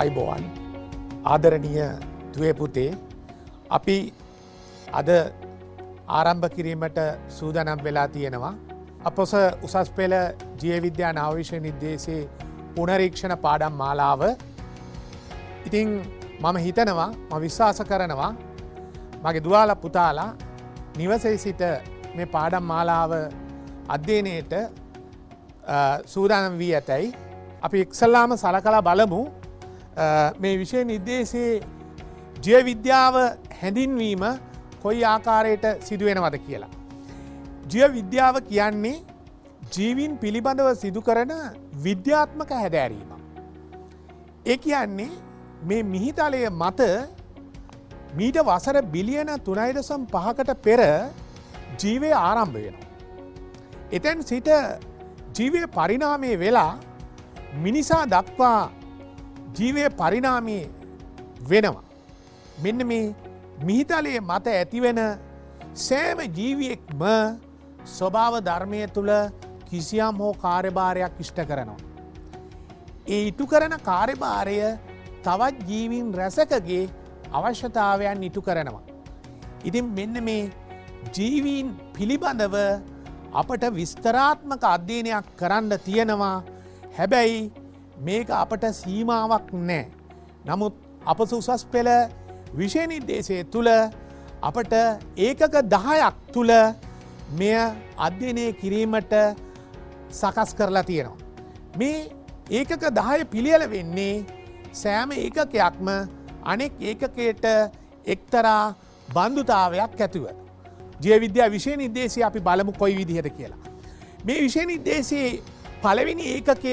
අයිබෝවන් ආදරණීය දුවේ පුතේ අපි අද ආරම්භ කිරීමට සූදානම් වෙලා තියෙනවා අපොස උසස් පෙළ ජීව විද්‍යා නවවිෂය නිර්දේශයේ පුනරීක්ෂණ පාඩම් මාලාව. ඉතින් මම හිතනවා මම විශ්වාස කරනවා මගේ දුවාලා පුතාලා නිවසේ සිට මේ පාඩම් මාලාව අධ්‍යයනයට සූදානම් වී ඇතැයි අපි ඉක්සල්ලාම සලකලා බලමු මේ විෂය නිර්දේශයේ ජීව විද්‍යාව හැඳින්වීම කොයි ආකාරයට සිදුවෙනවද කියලා. ජීව විද්‍යාව කියන්නේ ජීවීන් පිළිබඳව සිදු කරන විද්‍යාත්මක හැදෑරීම. ඒ කියන්නේ මේ මිහිතලය මත මීට වසර බිලියන 3.5කට පෙර ජීවය ආරම්භ වෙනවා. එතැන් සිට ජීවය පරිණාමය වෙලා මිනිසා දක්වා ජීවය පරිණාමය වෙනවා. මෙන්න මේ මිහිතලයේ මත ඇතිවෙන සෑම ජීවියෙක්ම ස්වභාව ධර්මය තුළ කිසියම් හෝ කාර්යභාරයක් ඉෂ්ට කරනවා. ඒ ඉටු කරන කාර්යභාරය තවත් ජීවීන් රැසකගේ අවශ්‍යතාවයන් ඉටු කරනවා. ඉතින් මෙන්න මේ ජීවීන් පිළිබඳව අපට විස්තරාත්මක අධ්‍යයනයක් කරන්න තියෙනවා. හැබැයි මේක අපට සීමාවක් නෑ. නමුත් අප උසස් පෙළ විෂය නිර්දේශය තුළ අපට ඒකක 10ක් තුළ මෙය අධ්‍යයනය කිරීමට සකස් කරලා තියෙනවා. මේ ඒකක 10 පිළියෙල වෙන්නේ සෑම ඒකකයක්ම අනෙක් ඒකකයට එක්තරා බන්ධුතාවයක් ඇතිව. ජීව විද්‍යා විෂය නිර්දේශය අපි බලමු කොයි විදිහට කියලා. මේ විෂය නිර්දේශයේ පළවෙනි ඒකකය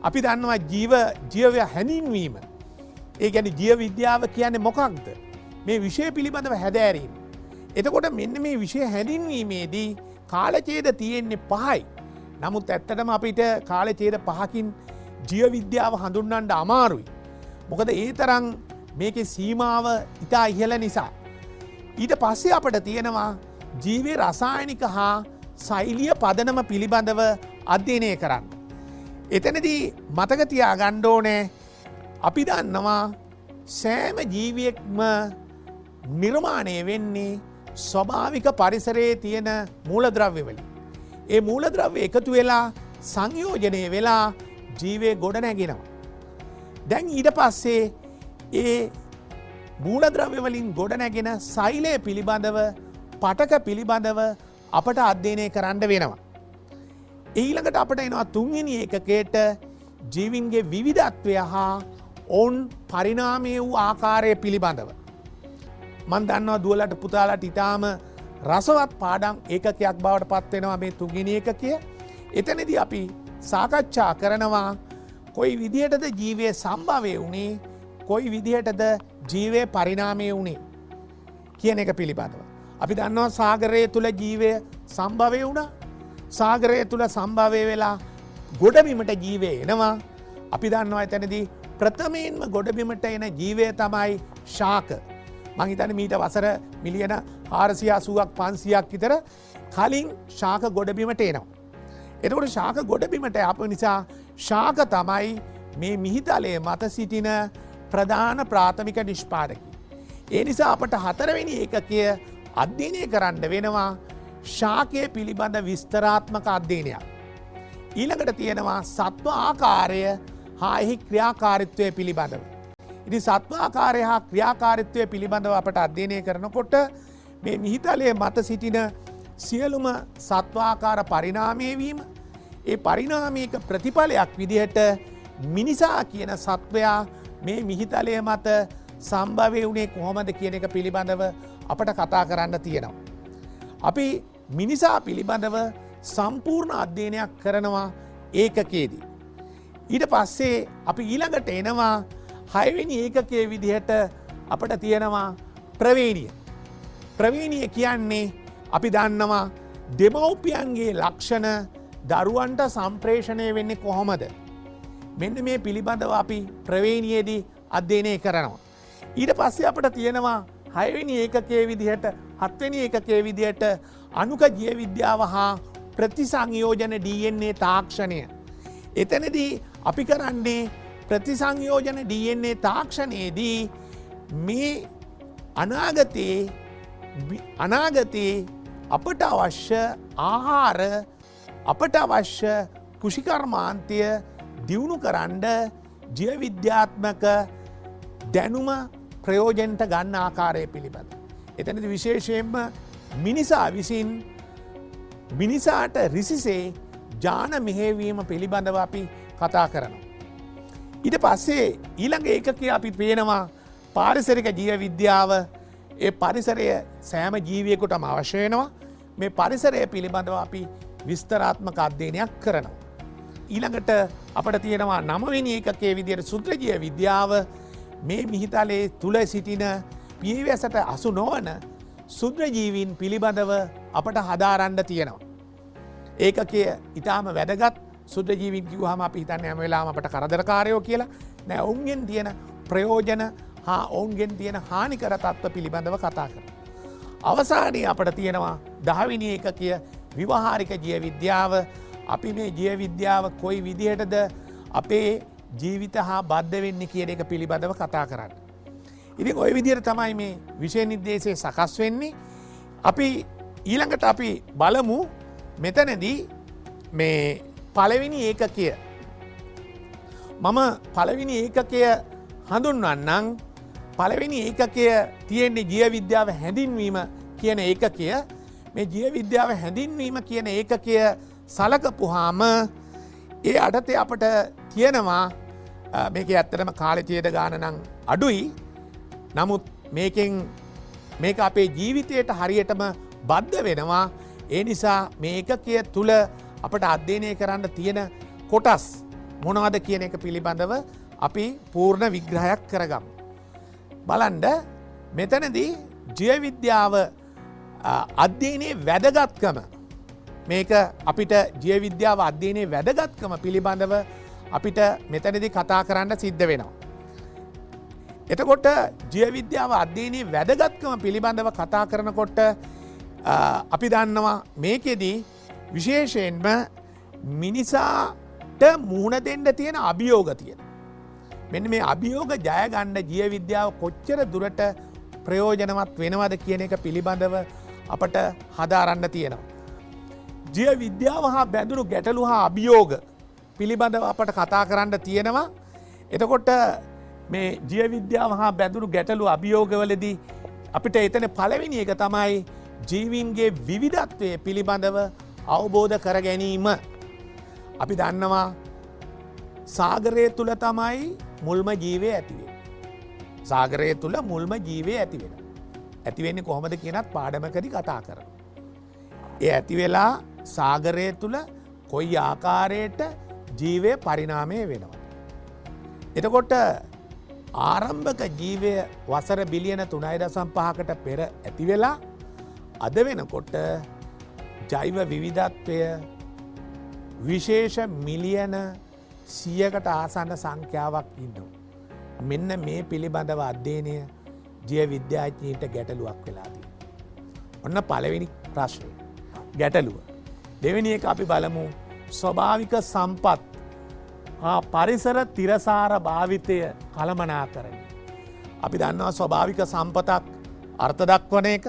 අපි දන්නවා ජීවය හැඳින්වීම. ඒ කියන්නේ ජීව විද්‍යාව කියන්නේ මොකක්ද? මේ විෂය පිළිබඳව හැදෑරීම. එතකොට මෙන්න මේ විෂය හැඳින්වීමේදී කාලඡේද තියෙන්නේ 5යි. නමුත් ඇත්තටම අපිට කාලඡේද 5කින් ජීව විද්‍යාව හඳුන්වන්න අමාරුයි. මොකද ඒ තරම් මේකේ සීමාව ඉතා ඉහළ නිසා. ඊට පස්සේ අපට තියෙනවා ජීවයේ රසායනික හා ශෛලිය පදනම පිළිබඳව අධ්‍යයනය කරන්න. එතනදී මතක තියාගන්න ඕනේ අපි දන්නවා සෑම ජීවියෙක්ම නිර්මාණය වෙන්නේ ස්වභාවික පරිසරයේ තියෙන මූලද්‍රව්‍ය වලින්. ඒ මූලද්‍රව්‍ය එකතු වෙලා සංයෝජනය වෙලා ජීවය ගොඩ නැගෙනවා. දැන් ඊට පස්සේ ඒ මූලද්‍රව්‍ය වලින් ගොඩ නැගෙන ශෛලය පිළිබඳව පටක පිළිබඳව අපට අධ්‍යයනය කරන්න වෙනවා. ඊළඟට අපට එනවා තුන්වෙනි ඒකකයට ජීවින්ගේ විවිධත්වය හා ඔවුන් පරිණාමය වූ ආකාරය පිළිබඳව. මන් දන්නවා දුවලට පුතාලට ඉතාම රසවත් පාඩම් ඒකකයක් බවට පත්වෙනවා මේ තුන්වෙනි ඒකකය. එතනදී අපි සාකච්ඡා කරනවා කොයි විදිහටද ජීවය සම්භවය වුණේ, කොයි විදිහටද ජීවය පරිණාමය වුණේ කියන එක පිළිබඳව. අපි දන්නවා සාගරය තුළ ජීවය සම්භවය වුණා. සාගරය තුළ සම්භවය වෙලා ගොඩබිමට ජීවය එනවා. අපි දන්නවා එතනදී ප්‍රථමයෙන්ම ගොඩබිමට එන ජීවය තමයි ශාක. මං හිතන්නේ මීට වසර මිලියන 480ක් 500ක් විතර කලින් ශාක ගොඩබිමට එනවා. එතකොට ශාක ගොඩබිමට ආපු නිසා ශාක තමයි මේ මිහිතලයේ මත සිටින ප්‍රධාන ප්‍රාථමික නිෂ්පාදකී. ඒ නිසා අපට 4වෙනි ඒකකය අධ්‍යයනය කරන්න වෙනවා ශාකය පිළිබඳ විස්තරාත්මක අධ්‍යයනයක්. ඊළඟට තියෙනවා සත්ව ආකාරය හා එහි ක්‍රියාකාරීත්වය පිළිබඳව. ඉතින් සත්ව ආකාරය හා ක්‍රියාකාරීත්වය පිළිබඳව අපට අධ්‍යයනය කරනකොට මේ මිහිතලයේ මත සිටින සියලුම සත්වාකාර පරිණාමය වීම, ඒ පරිණාමයක ප්‍රතිඵලයක් විදිහට මිනිසා කියන සත්වයා මේ මිහිතලයේ මත සම්භවය වුණේ කොහොමද කියන එක පිළිබඳව අපට කතා කරන්න තියෙනවා. අපි මිනිසා පිළිබඳව සම්පූර්ණ අධ්‍යයනයක් කරනවා ඒකකයේදී. ඊට පස්සේ අපි ඊළඟට එනවා 6වෙනි ඒකකයේ විදිහට අපට තියෙනවා ප්‍රවේණිය. ප්‍රවේණිය කියන්නේ අපි දන්නවා දෙමව්පියන්ගේ ලක්ෂණ දරුවන්ට සම්ප්‍රේෂණය වෙන්නේ කොහොමද? මෙන්න මේ පිළිබඳව අපි ප්‍රවේණියේදී අධ්‍යයනය කරනවා. ඊට පස්සේ අපට තියෙනවා 6වෙනි ඒකකයේ විදිහට 7වෙනි ඒකකයේ විදිහට අණුක ජීව විද්‍යාව හා ප්‍රතිසංයෝජන DNA තාක්ෂණය. එතනදී අපි කරන්නේ ප්‍රතිසංයෝජන DNA තාක්ෂණයේදී මේ අනාගතයේ අපට අවශ්‍ය ආහාර අපට අවශ්‍ය කෘෂිකර්මාන්තය දියුණු කරන්න ජීව විද්‍යාත්මක දැනුම ප්‍රයෝජනට ගන්න ආකාරය පිළිබඳ. එතනදි විශේෂයෙන්ම මිනිසා විසින් මිනිසාට රිසිසේ ජාන මෙහෙවීම පිළිබඳව අපි කතා කරනවා. ඊට පස්සේ ඊළඟ ඒකකයේ අපි පේනවා පාරිසරික ජීව විද්‍යාව. ඒ පරිසරය සෑම ජීවියෙකුටම අවශ්‍ය වෙනවා. මේ පරිසරය පිළිබඳව අපි විස්තරාත්මක අධ්‍යයනයක් කරනවා. ඊළඟට අපට තියෙනවා 9 වෙනි ඒකකයේ විදියට සුත්‍ර ජීව විද්‍යාව. මේ මිහිතලයේ තුල සිටින පියවැසට අසු නොවන සුත්‍ර ජීවීන් පිළිබඳව අපට හදාරන්න තියෙනවා. ඒකකය ඊටාම වැදගත්. සුත්‍ර ජීවීන් කිව්වහම අපි හිතන්නේ හැම වෙලාවම අපට කරදරකාරයෝ කියලා. නෑ, ඔවුන්ගෙන් තියෙන ප්‍රයෝජන හා ඔවුන්ගෙන් තියෙන හානිකර තත්ත්ව පිළිබඳව කතා කරනවා. අවසානයේ අපට තියෙනවා 10 වෙනි ඒකකය විවහාරික ජීව විද්‍යාව. අපි මේ ජීව විද්‍යාව කොයි විදිහටද අපේ ජීවිත හා බද්ධ වෙන්නේ කියන එක පිළිබඳව කතා කරන්න. ඉතින් ওই විදිහට තමයි මේ විෂය නිර්දේශය සකස් වෙන්නේ. අපි ඊළඟට අපි බලමු මෙතනදී මේ පළවෙනි ඒකකය. මම පළවෙනි ඒකකය හඳුන්වන්නම්. පළවෙනි ඒකකය තියෙන්නේ ජීව විද්‍යාව හැඳින්වීම කියන ඒකකය. මේ ජීව විද්‍යාව හැඳින්වීම කියන ඒකකය සලකපුහාම ඒ අඩතේ අපට තියෙනවා මේක ඇත්තටම කාලචේද ගාන නම් අඩුයි. නමුත් මේක අපේ ජීවිතයට හරියටම බද්ධ වෙනවා. ඒ නිසා මේ ඒකකය තුල අපට අධ්‍යයනය කරන්න තියෙන කොටස් මොනවද කියන එක පිළිබඳව අපි පූර්ණ විග්‍රහයක් කරගමු. බලන්න මෙතනදී ජීව විද්‍යාව අධ්‍යයනයේ වැදගත්කම මේක අපිට ජීව විද්‍යාව අධ්‍යයනයේ වැදගත්කම පිළිබඳව අපිට මෙතනදී කතා කරන්න සිද්ධ වෙනවා. එතකොට ජීව විද්‍යාව අධ්‍යයනයේ වැදගත්කම පිළිබඳව කතා කරනකොට අපි දන්නවා මේකෙදී විශේෂයෙන්ම මිනිසාට මුහුණ දෙන්න තියෙන අභියෝග තියෙන. මෙන්න මේ අභියෝග ජය ගන්න ජීව විද්‍යාව කොච්චර දුරට ප්‍රයෝජනවත් වෙනවද කියන එක පිළිබඳව අපට හදාරන්න තියෙනවා. ජීව විද්‍යාව හා බැඳුණු ගැටලු හා අභියෝග පිළිබඳව අපට කතා කරන්න තියෙනවා. එතකොට මේ ජීව විද්‍යාව හා බැඳුණු ගැටලු අභියෝගවලදී අපිට එතන පළවෙනි එක තමයි ජීවීන්ගේ විවිධත්වය පිළිබඳව අවබෝධ කර ගැනීම. අපි දන්නවා සාගරය තුල තමයි මුල්ම ජීවය ඇතිවෙන්නේ. සාගරය තුල මුල්ම ජීවය ඇතිවෙන. ඇතිවෙන්නේ කොහොමද කියනත් පාඩමකදී කතා කරනවා. ඒ ඇති වෙලා සාගරය තුල කොයි ආකාරයට ජීවය පරිණාමය වෙනවා. එතකොට ආරම්භක ජීවය වසර බිලියන 3.5කට පෙර ඇති වෙලා අද වෙනකොට ජෛව විවිධත්වය විශේෂ මිලියන 100කට ආසන්න සංඛ්‍යාවක් ඉන්නවා. මෙන්න මේ පිළිබඳව අධ්‍යයනය ජීව විද්‍යාඥයින්ට ගැටලුවක් වෙලා තියෙනවා. ඔන්න පළවෙනි ප්‍රශ්නය ගැටලුව. දෙවෙනි එක අපි බලමු ස්වභාවික සම්පත් හා පරිසර තිරසාර භාවිතය කළමනාකරණය. අපි දන්නවා ස්වභාවික සම්පතක් අර්ථ දක්වන එක.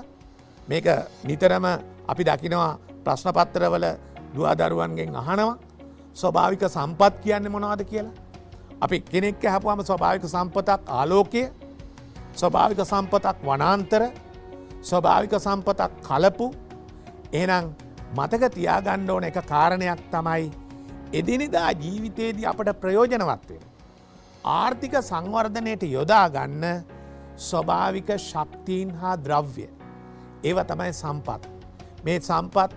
මේක නිතරම අපි දකිනවා ප්‍රශ්නපත්‍රවල දුවදරුවන්ගෙන් අහනවා ස්වභාවික සම්පත් කියන්නේ මොනවද කියලා. අපි කෙනෙක් අහපුවම ස්වභාවික සම්පතක් ආලෝකය, ස්වභාවික සම්පතක් වනාන්තර, ස්වභාවික සම්පතක් කලපු. එහෙනම් මතක තියාගන්න ඕන එක කාරණයක් තමයි එදිනෙදා ජීවිතයේදී අපට ප්‍රයෝජනවත් වෙන ආර්ථික සංවර්ධනයට යොදා ගන්න ස්වභාවික ශක්තියින් හා ද්‍රව්‍ය. ඒව තමයි සම්පත්. මේ සම්පත්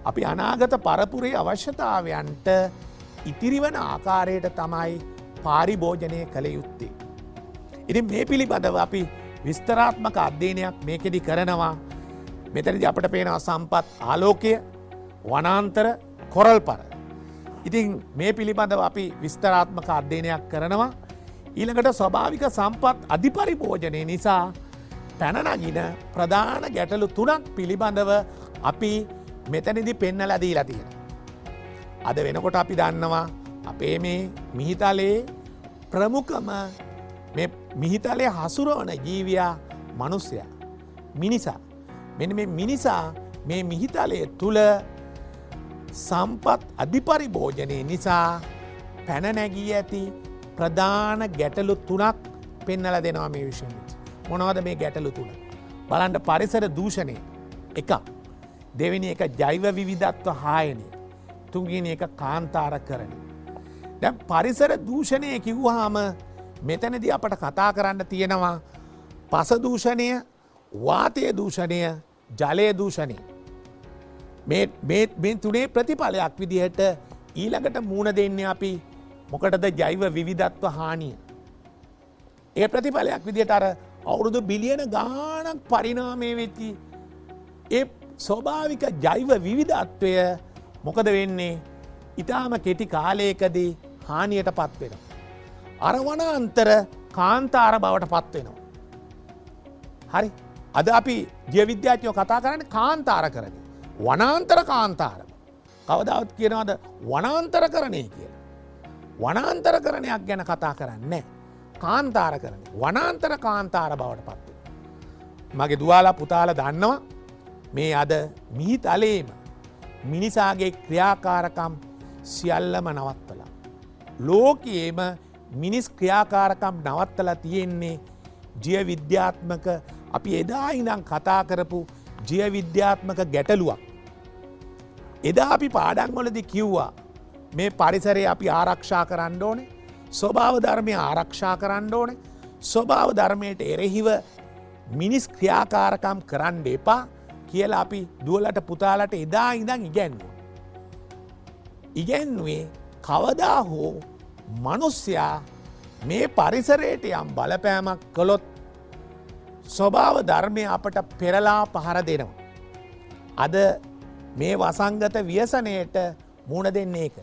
අපි අනාගත පරපුරේ අවශ්‍යතාවයන්ට ඉතිරිවන ආකාරයට තමයි පාරිභෝජනය කළ යුත්තේ. ඉතින් මේ පිළිබඳව අපි විස්තරාත්මක අධ්‍යයනයක් මේකෙදි කරනවා. මෙතනදී අපට පේනවා සම්පත් ආලෝකය, වනාන්තර, කොරල්පර. ඉතින් මේ පිළිබඳව අපි විස්තරාත්මක අධ්‍යයනයක් කරනවා. ඊළඟට ස්වභාවික සම්පත් අධිපරිභෝජනය නිසා පැනනගින ප්‍රධාන ගැටලු 3ක් පිළිබඳව අපි මෙතනදී පෙන්නලා දීලා තියෙනවා. අද වෙනකොට අපි දන්නවා අපේ මේ මිහිතලේ ප්‍රමුඛම මේ මිහිතලේ හසුරවන ජීවියා මනුස්සයා මිනිසා. මෙන්න මේ මිනිසා මේ මිහිතලය තුළ සම්පත් අධිපරිභෝජනය නිසා පැනනැගී ඇති ප්‍රධාන ගැටලු තුනක් පෙන්නල දෙනවා මේ විෂයෙන්. මොනවද මේ ගැටලු තුන? බලන්ට පරිසර දූෂණය එක. දෙවෙනි එක ජෛව විවිධත්ව හායනය. තුන්ගෙන එක කාන්තාර කරන. දැන් පරිසර දූෂණය කිව්වාම මෙතනදී අපට කතා කරන්න තියෙනවා පස දූෂණය, වාතය දූෂණය, ජලය දූෂණය. මේ තුනේ ප්‍රතිඵලයක් විදිහට ඊළඟට මූුණ දෙන්නේ අපි මොකටද ජෛව විවිධත්ව හානිය. ඒ ප්‍රතිඵලයක් විදිහට අර අවුරුදු බිලියන ගානක් පරිනාමය වෙච්චි ඒ ස්වභාවික ජෛව විවිධත්වය මොකද වෙන්නේ ඉතාම කෙටි කාලයකදී හානියට පත්වෙන. අර වනාන්තර කාන්තාර බවට පත්වෙනවා. හරි අද අපි ජීවිද්‍යාඥයෝ කතා කරන්න කාන්තාර කරන. වනාන්තර කාන්තාරම. කවදාවත් කියනවාද වනාන්තර කරණය කියලා. වනාන්තර කරණයක් ගැන කතා කරන්නේ. කාන්තාර කරන වනාන්තර කාන්තාර බවට පත්වේ. මගේ දුවාලා පුතාල දන්නවා මේ අද මිහිතලේම මිනිසාගේ ක්‍රියාකාරකම් සියල්ලම නවත්තලා. ලෝකයේම මිනිස් ක්‍රියාකාරකම් නවත්තලා තියෙන්නේ ජීව විද්‍යාත්මක අපි එදා ඉඳන් කතා කරපු ජීව විද්‍යාත්මක ගැටලුවක්. එදා අපි පාඩන්වලදි කිව්වා මේ පරිසරය අපි ආරක්ෂා කරන්න ඕනේ, ස්වභාව ධර්මය ආරක්ෂා කරන්න ඕනේ, ස්වභාව ධර්මයට එරෙහිව මිනිස් ක්‍රියාකාරකම් කරන්න එපා කියලා අපි දුවලට පුතාලට එදා ඉඳන් ඉගැන්වුවා. ඉගැන්වේ කවදා හෝ මනුස්සයා මේ පරිසරයට යම් බලපෑමක් කළොත් ස්වභාව ධර්මය අපට පෙරලා පහර දෙනවා. අද මේ වසංගත ව්‍යසනයට මුණ දෙන්නේ එක.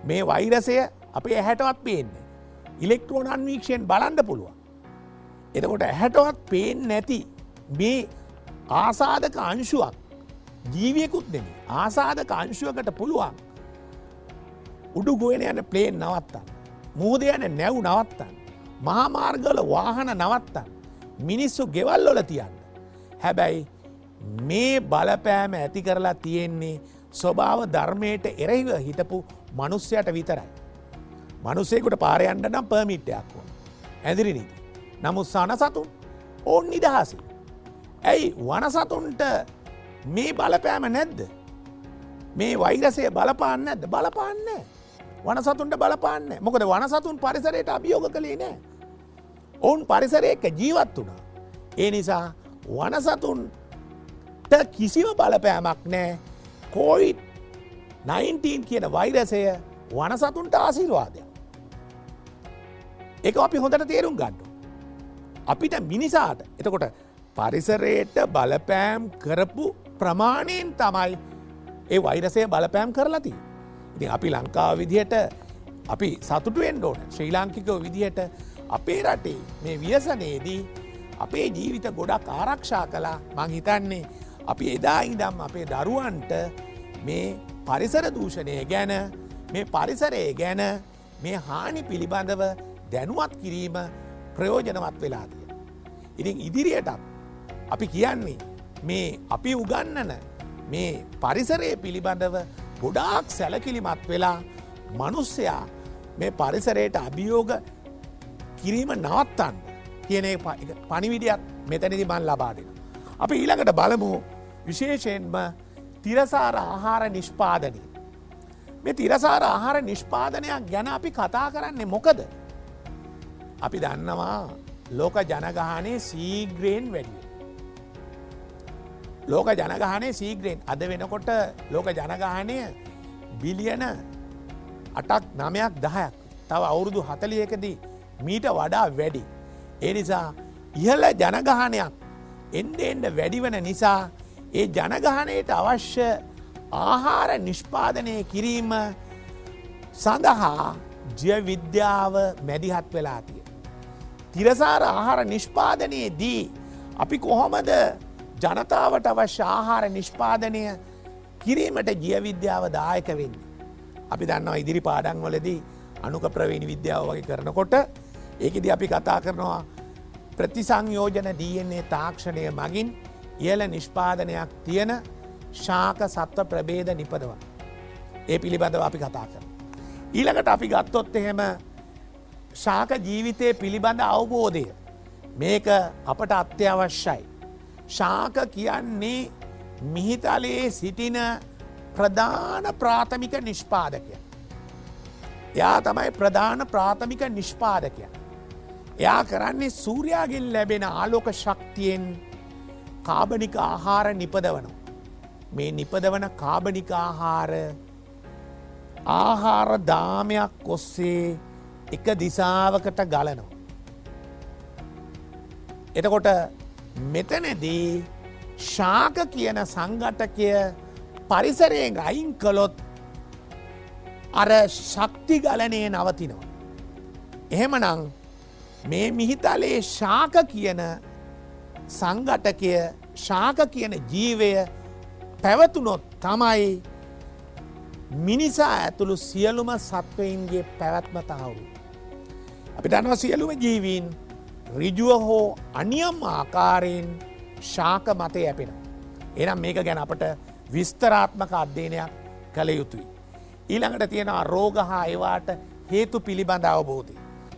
මේ වෛරසය අපේ ඇහැටවත් පේන්නේ. ඉලෙක්ට්‍රෝන අන්වීක්ෂයෙන් බලන්න පුළුවන්. එතකොට ඇහැටවත් පේන්නේ නැති මේ ආසාධක අංශුවක් ජීවියකුත් නෙමෙයි. ආසාධක අංශුවකට පුළුවන් උඩු ගොයන යන ප්ලේන් නවත්තන්න. මුහුද යන නැව් නවත්තන්න. මහා මාර්ගවල වාහන නවත්තන්න. මිනිස්සු ගෙවල් වල තියන්න. හැබැයි මේ බලපෑම ඇති කරලා තියෙන්නේ ස්වභාව ධර්මයට එරෙහිව හිටපු මනුස්සයට විතරයි. මනුස්සයෙකුට පාරේ යන්න නම් පර්මිට් එකක් ඕන. ඇඳිරි නීති. නමුත් සනසතුන් ඕන් නිදහසේ. ඇයි වනසතුන්ට මේ බලපෑම නැද්ද? මේ වෛරසය බලපාන්නේ නැද්ද? බලපාන්නේ. වනසතුන්ට බලපාන්නේ. මොකද වනසතුන් පරිසරයට අභියෝග කළේ නැහැ. ඔවුන් පරිසරයක ජීවත් වුණා. ඒ නිසා වනසතුන්ට කිසිම බලපෑමක් නැහැ. COVID-19 කියන වෛරසය වනසතුන්ට ආශිර්වාදයක්. ඒක අපි හොඳට තේරුම් ගන්න ඕනේ. අපිට මිනිසාට එතකොට පරිසරයට බලපෑම් කරපු ප්‍රමාණයෙන් තමයි ඒ වෛරසය බලපෑම් කරලා තියෙන්නේ. ඉතින් අපි ලංකාව විදිහට අපි සතුටු වෙන්න ඕන. ශ්‍රී ලාංකිකව විදිහට අපේ රටේ මේ ව්‍යසනයේදී අපේ ජීවිත ගොඩක් ආරක්ෂා කළා. මං හිතන්නේ අපි එදා ඉඳන් අපේ දරුවන්ට මේ පරිසර දූෂණය ගැන, මේ පරිසරය ගැන, මේ හානි පිළිබඳව දැනුවත් කිරීම ප්‍රයෝජනවත් වෙලා තියෙනවා. ඉතින් ඉදිරියටත් අපි කියන්නේ මේ අපි උගන්නන මේ පරිසරය පිළිබඳව ගොඩාක් සැලකිලිමත් වෙලා මනුස්සයා මේ පරිසරයට අභියෝග කිරීම නවත්තන්න කියන පණිවිඩයක් මෙතනදි මන් ලබා දෙනවා. අපි ඊළඟට බලමු විශේෂයෙන්ම තිරසාර ආහාර නිෂ්පාදනය. මේ තිරසාර ආහාර නිෂ්පාදනයක් ගැන අපි කතා කරන්නේ මොකද? අපි දන්නවා ලෝක ජනගහනයේ සීග්‍රයෙන් වැඩි. ලෝක ජනගහනය සීග්‍රයෙන් අද වෙනකොට ලෝක ජනගහනය බිලියන 8ක් 9ක් 10ක්. තව අවුරුදු 40කදී මීට වඩා වැඩි. ඒ නිසා ඉහළ ජනගහනයක් එන්න වැඩි වෙන නිසා ඒ ජනගහනයට අවශ්‍ය ආහාර නිෂ්පාදනය කිරීම සඳහා ජීව විද්‍යාව මැදිහත් වෙලා තියෙනවා. තිරසාර ආහාර නිෂ්පාදනයේදී අපි කොහොමද ජනතාවට අවශ්‍ය ආහාර නිෂ්පාදනය කිරීමට ජීව විද්‍යාව දායක වෙන්නේ? අපි දන්නවා ඉදිරි පාඩම්වලදී අනුක ප්‍රවේණි විද්‍යාව වගේ කරනකොට ඒකෙදී අපි කතා කරනවා ප්‍රතිසංයෝජන DNA තාක්ෂණය මගින් ඉහළ නිෂ්පාදනයක් තියෙන ශාක සත්ව ප්‍රභේද නිපදවන. ඒ පිළිබඳව අපි කතා කරනවා. ඊළඟට අපි ගත්තොත් එහෙම ශාක ජීවිතය පිළිබඳ අවබෝධය මේක අපට අත්‍යවශ්‍යයි. ශාක කියන්නේ මිහිතලයේ සිටින ප්‍රධාන ප්‍රාථමික නිෂ්පාදකය. එයා තමයි ප්‍රධාන ප්‍රාථමික නිෂ්පාදකය. එයා කරන්නේ සූර්යාගෙන් ලැබෙන ආලෝක ශක්තියෙන් කාබනික ආහාර නිපදවනවා. මේ නිපදවන කාබනික ආහාර දාමයක් ඔස්සේ එක දිසාවකට ගලනවා. එතකොට මෙතනදී ශාක කියන සංඝටකය පරිසරයෙන් අයින් කළොත් අර ශක්ති ගලනය නවතිනවා. එහෙමනම් මේ මිහිතලේ ශාක කියන සංඝටකය ශාක කියන ජීවය පැවතුනොත් තමයි මිනිසා ඇතුළු සියලුම සත්වයින්ගේ පැවැත්ම තහවුරු. අපි දන්නවා සියලුම ජීවීන් ඍජුව හෝ අනියම් ආකාරයෙන් ශාක මතය යැපෙනවා. එනම් මේක ගැන අපට විස්තරාත්මක අධ්‍යයනයක් කළ යුතුයි. ඊළඟට තියෙනවා රෝග හා ඒවාට හේතු පිළිබඳ අවබෝධය.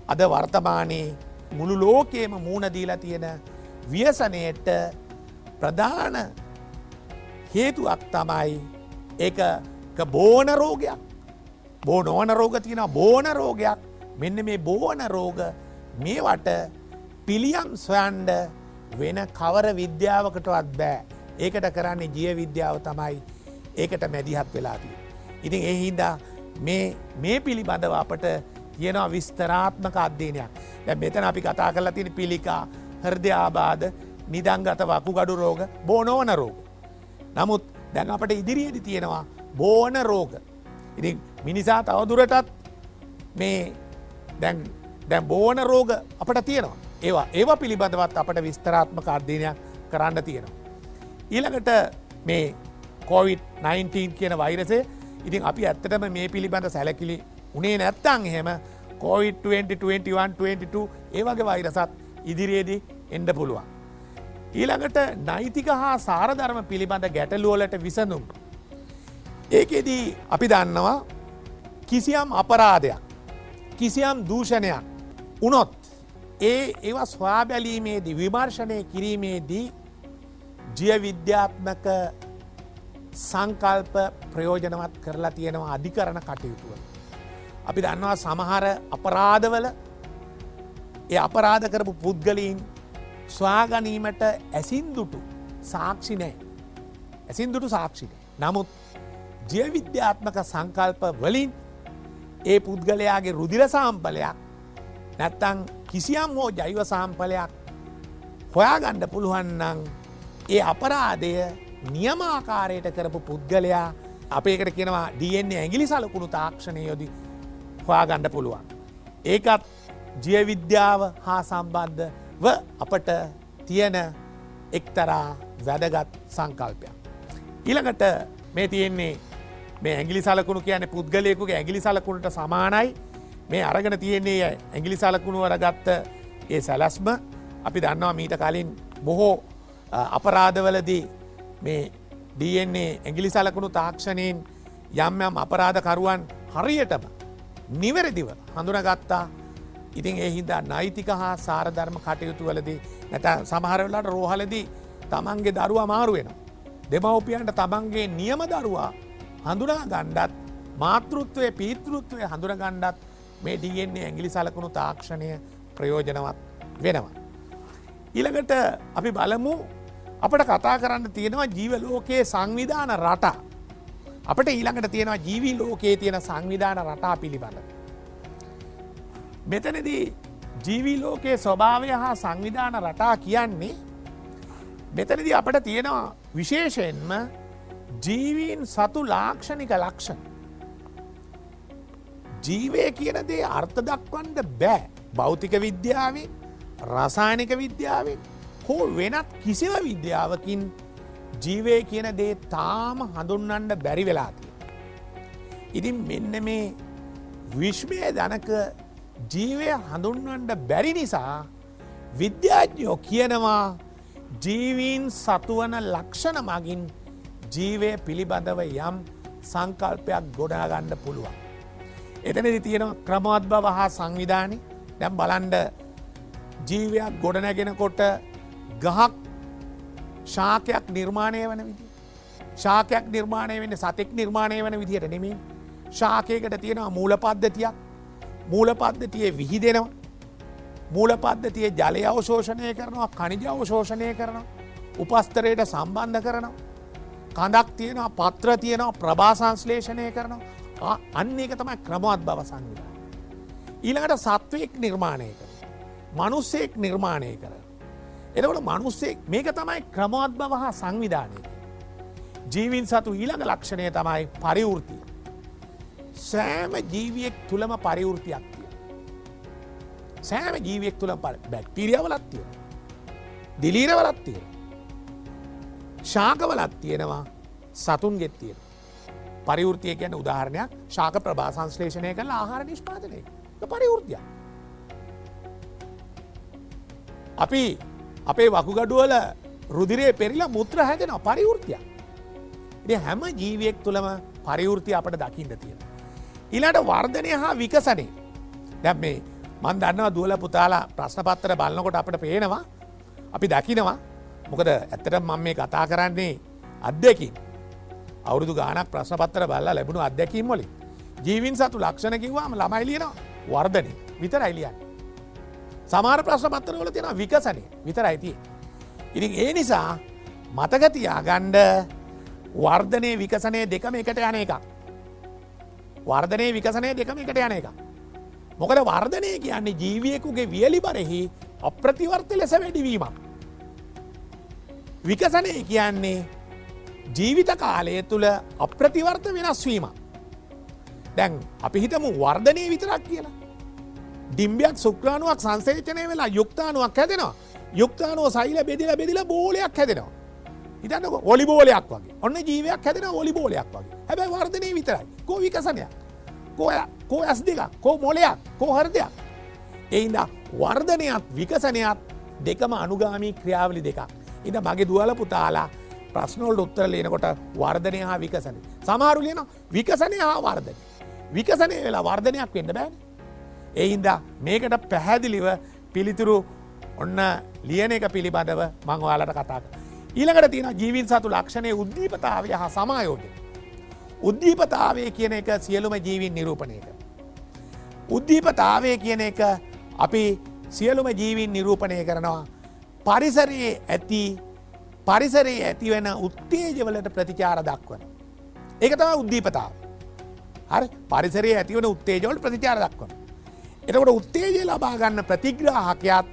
අද වර්තමානයේ මුළු ලෝකයේම මුහුණ දීලා තියෙන ව්‍යසනයට ප්‍රධාන හේතුවක් තමයි ඒක බෝන රෝගයක්. බෝනෝන රෝග තියෙනවා බෝන රෝගයක්. මෙන්න මේ බෝන රෝග මේවට පිළියම් සොයන්න වෙන කවර විද්‍යාවකටවත් බෑ. ඒකට කරන්නේ ජීව විද්‍යාව තමයි ඒකට මැදිහත් වෙලා තියෙන්නේ. ඉතින් ඒ හින්දා මේ පිළිබඳව අපට කියනවා විස්තරාත්මක අධ්‍යයනයක්. දැන් මෙතන අපි කතා කරලා තියෙන පිළිකා, හෘදයාබාධ, නිදන්ගත වකුගඩු රෝග, බෝනෝන රෝග. නමුත් දැන් අපට ඉදිරියේදී තියෙනවා බෝන රෝග. ඉතින් මිනිසා තවදුරටත් මේ දැන් බෝන රෝග අපට තියෙනවා. ඒවා පිළිබඳවත් අපට විස්තරාත්මක අධ්‍යයනයක් කරන්න තියෙනවා. ඊළඟට මේ COVID-19 කියන වෛරසය ඉතින් අපි ඇත්තටම මේ පිළිබඳ සැලකිලි උනේ නැත්තම් එහෙම COVID-2021-22 ඒ වගේ වෛරසත් ඉදිරියේදී එන්න පුළුවන්. ඊළඟට නෛතික හා සාරධර්ම පිළිබඳ ගැටලුවලට විසඳුම්. ඒකෙදී අපි දන්නවා කිසියම් අපරාධයක් කිසියම් දූෂණයක් වුණොත් ඒවා සොයා බැලීමේදී විමර්ශනය කිරීමේදී ජීව විද්‍යාත්මක සංකල්ප ප්‍රයෝජනවත් කරලා තියෙනවා අධිකරණ කටයුතුවල. අපි දන්නවා සමහර අපරාධවල ඒ අපරාධ කරපු පුද්ගලයන් ස්වාගනීමට ඇසින්දුටු සාක්ෂි නෑ. ඇසින්දුටු සාක්ෂි නෑ. නමුත් ජීව විද්‍යාත්මක සංකල්ප වලින් ඒ පුද්ගලයාගේ රුධිර සාම්පලයක් නැත්තං කිසියම් හෝ ජෛව සාම්පලයක් හොයාගණ්ඩ පුළුවන් නම් ඒ අපරාධය නියමාකාරයට කරපු පුද්ගලයා අපේකට කියනවා DNA ඇගිලි සලකුණු තාක්ෂණය යොදි හොයාගණ්ඩ පුළුවන්. ඒකත් ජීව විද්‍යාව හා සම්බන්ධව අපට තියෙන එක්තරා වැදගත් සංකල්පයක්. ඊළඟට මේ තියෙන්නේ මේ ඇගිලි සලකුණු කියන්නේ පුද්ගලයෙකුගේ ඇගිලි සලකුණට සමානයි. මේ අරගෙන තියෙන්නේ ඇගිලි සලකුණු වරගත්ත ඒ සැලැස්ම අපි දන්නවා මීට කලින් බොහෝ අපරාධවලදී මේ DNA ඇගිලි සලකුණු තාක්ෂණයෙන් යම් අපරාධකරුවන් හරියටම නිවැරදිව හඳුනගත්තා. ඉතින් ඒ හින්දා නෛතික හා සාරධර්ම කටයුතු වලදී නැත්නම් සමහර වෙලාවට රෝහලදී තමන්ගේ දරුවා මාරු වෙනවා. දෙමව්පියන්ට තමන්ගේ නියම දරුවා හඳුනා ගන්නත් මාතෘත්වයේ පීතෘත්වයේ හඳුනා ගන්නත් මේ DNA ඇගිලි සලකුණු තාක්ෂණය ප්‍රයෝජනවත් වෙනවා. ඊළඟට අපි බලමු අපට කතා කරන්න තියෙනවා ජීව ලෝකයේ සංවිධාන රටා. අපට ඊළඟට තියෙනවා ජීවී ලෝකයේ තියෙන සංවිධාන රටා පිළිබඳ. මෙතනදී ජීවී ලෝකයේ ස්වභාවය හා සංවිධාන රටා කියන්නේ මෙතනදී අපට තියෙනවා විශේෂයෙන්ම ජීවීන් සතු ලාක්ෂණික ලක්ෂණ. ජීවය කියන දේ අර්ථ දක්වන්න බෑ. භෞතික විද්‍යාවෙන්, රසායනික විද්‍යාවෙන් හෝ වෙනත් කිසිව විද්‍යාවකින් ජීවය කියන දේ තාම හඳුන්වන්න බැරි වෙලා තියෙනවා. ඉතින් මෙන්න මේ විශ්මය ජනක ජීවය හඳුන්වන්න බැරි නිසා විද්‍යාඥයෝ කියනවා ජීවීන් සතුවන ලක්ෂණ මගින් ජීවය පිළිබඳව යම් සංකල්පයක් ගොඩාගන්න පුළුවන්. එතනදි තියෙනවා ක්‍රමවත් බව හා සංවිධානය. දැන් බලන්න ජීවයක් ගොඩනැගෙනකොට ගහක් ශාකයක් නිර්මාණය වන විදිහ. ශාකයක් නිර්මාණය වෙන්නේ සතෙක් නිර්මාණය වන විදිහට නෙමෙයි. ශාකයකට තියෙනවා මූල පද්ධතියක්. මූල පද්ධතියේ විහිදෙනවා. මූල පද්ධතියේ ජලය අවශෝෂණය කරනවා, khනිජ අවශෝෂණය කරනවා, උපස්තරයට සම්බන්ධ කරනවා. කඳක් තියෙනවා, පත්‍ර තියෙනවා, ප්‍රභා සංශ්ලේෂණය කරනවා. අන්න ඒක තමයි ක්‍රමවත් බව සංවිධානය. ඊළඟට සත්වයක් නිර්මාණය කරනවා. මිනිස්සෙක් නිර්මාණය කරනවා. එතකොට මිනිස්සෙක් මේක තමයි ක්‍රමවත් බව හා සංවිධානය. ජීවීන් සතු ඊළඟ ලක්ෂණය තමයි පරිවෘතිය. සෑම ජීවියෙක් තුළම පරිවෘතියක් තියෙනවා. සෑම ජීවියෙක් තුළම බැක්ටීරියාවලක් තියෙනවා. දිලීරවලක් තියෙනවා. ශාකවලක් තියෙනවා, සතුන්ගෙත් තියෙනවා. පරිවෘතිය කියන්නේ උදාහරණයක් ශාක ප්‍රභා සංශ්ලේෂණය කරලා ආහාර නිෂ්පාදනය. ඒක පරිවෘතියක්. අපි අපේ වකුගඩුවල රුධිරය පෙරිලා මුත්‍ර හැදෙනවා, පරිවෘතියක්. ඉතින් හැම ජීවියෙක් තුළම පරිවෘතිය අපට දකින්න තියෙනවා. ඊළඟට වර්ධනය හා විකසනය. දැන් මේ මම දන්නවා දුවලා පුතාලා ප්‍රශ්න පත්‍ර බලනකොට අපිට පේනවා, අපි දකිනවා. මොකද ඇත්තටම මම මේ කතා කරන්නේ අත්දැකීම්. අවුරුදු ගාණක් ප්‍රශ්න පත්‍ර බලලා ලැබුණු අත්දැකීම් වලින්. ජීවීන් සතු ලක්ෂණ කිව්වම ළමයි ලියනවා වර්ධනය විතරයි ලියන්නේ. සමහර ප්‍රශ්න පත්‍ර වල තියෙනවා විකසනය විතරයි තියෙන්නේ. ඉතින් ඒ නිසා මතක තියාගන්න වර්ධනය විකසනය දෙකම එකට යන එකක්. වර්ධනය විකසනය දෙකම එකට යන එකක්. මොකද වර්ධනය කියන්නේ ජීවියෙකුගේ වියලිබරෙහි අප්‍රතිවර්ත ලෙස වැඩිවීමක්. විකසනය කියන්නේ ජීවිත කාලය තුළ අප්‍රතිවර්ත වෙනස් වීමක්. දැන් අපි හිතමු වර්ධනය විතරක් කියලා. ඩිම්බයක් සුක්‍රාණුවක් සංසේචනය වෙලා යුක්තාණුවක් හැදෙනවා. යුක්තාණුව සෛල බෙදිලා බෝලයක් හැදෙනවා. හිතන්නකො වොලිබෝලයක් වගේ. ඔන්න ජීවයක් හැදෙනවා වොලිබෝලයක් වගේ. හැබැයි වර්ධනය විතරයි. කෝ විකසනයක්? කෝ ඇස් දෙකක්? කෝ මොලයක්? කෝ හෘදයක්? ඒ හින්දා වර්ධනයත් විකසනයත් දෙකම අනුගාමී ක්‍රියාවලි දෙකක්. ඉතින් මගේ දුවල පුතාලා ප්‍රශ්න වලට උත්තර ලියනකොට වර්ධනය හා විකසනය. සමහරු ලියනවා විකසනය හා වර්ධනය. විකසනය වෙලා වර්ධනයක් වෙන්න බෑනේ. ඒ හින්දා මේකට පැහැදිලිව පිළිතුරු ඔන්න ලියන එක පිළිබඳව මම ඔයාලට කතා කරනවා. ඊළඟට තියෙනවා ජීවීන් සතු ලක්ෂණයේ උද්දීපතාවය හා සමායෝජනය. උද්දීපතාවය කියන එක සියලුම ජීවීන් නිරූපණය කරනවා. උද්දීපතාවය කියන එක අපි සියලුම ජීවීන් නිරූපණය කරනවා. පරිසරයේ ඇති වෙන උත්තේජවලට ප්‍රතිචාර දක්වන. ඒක තමයි උද්දීපතාව. හරි? පරිසරයේ ඇති වෙන උත්තේජවලට ප්‍රතිචාර දක්වන. එතකොට උත්තේජය ලබා ගන්න ප්‍රතිග්‍රාහකයාත්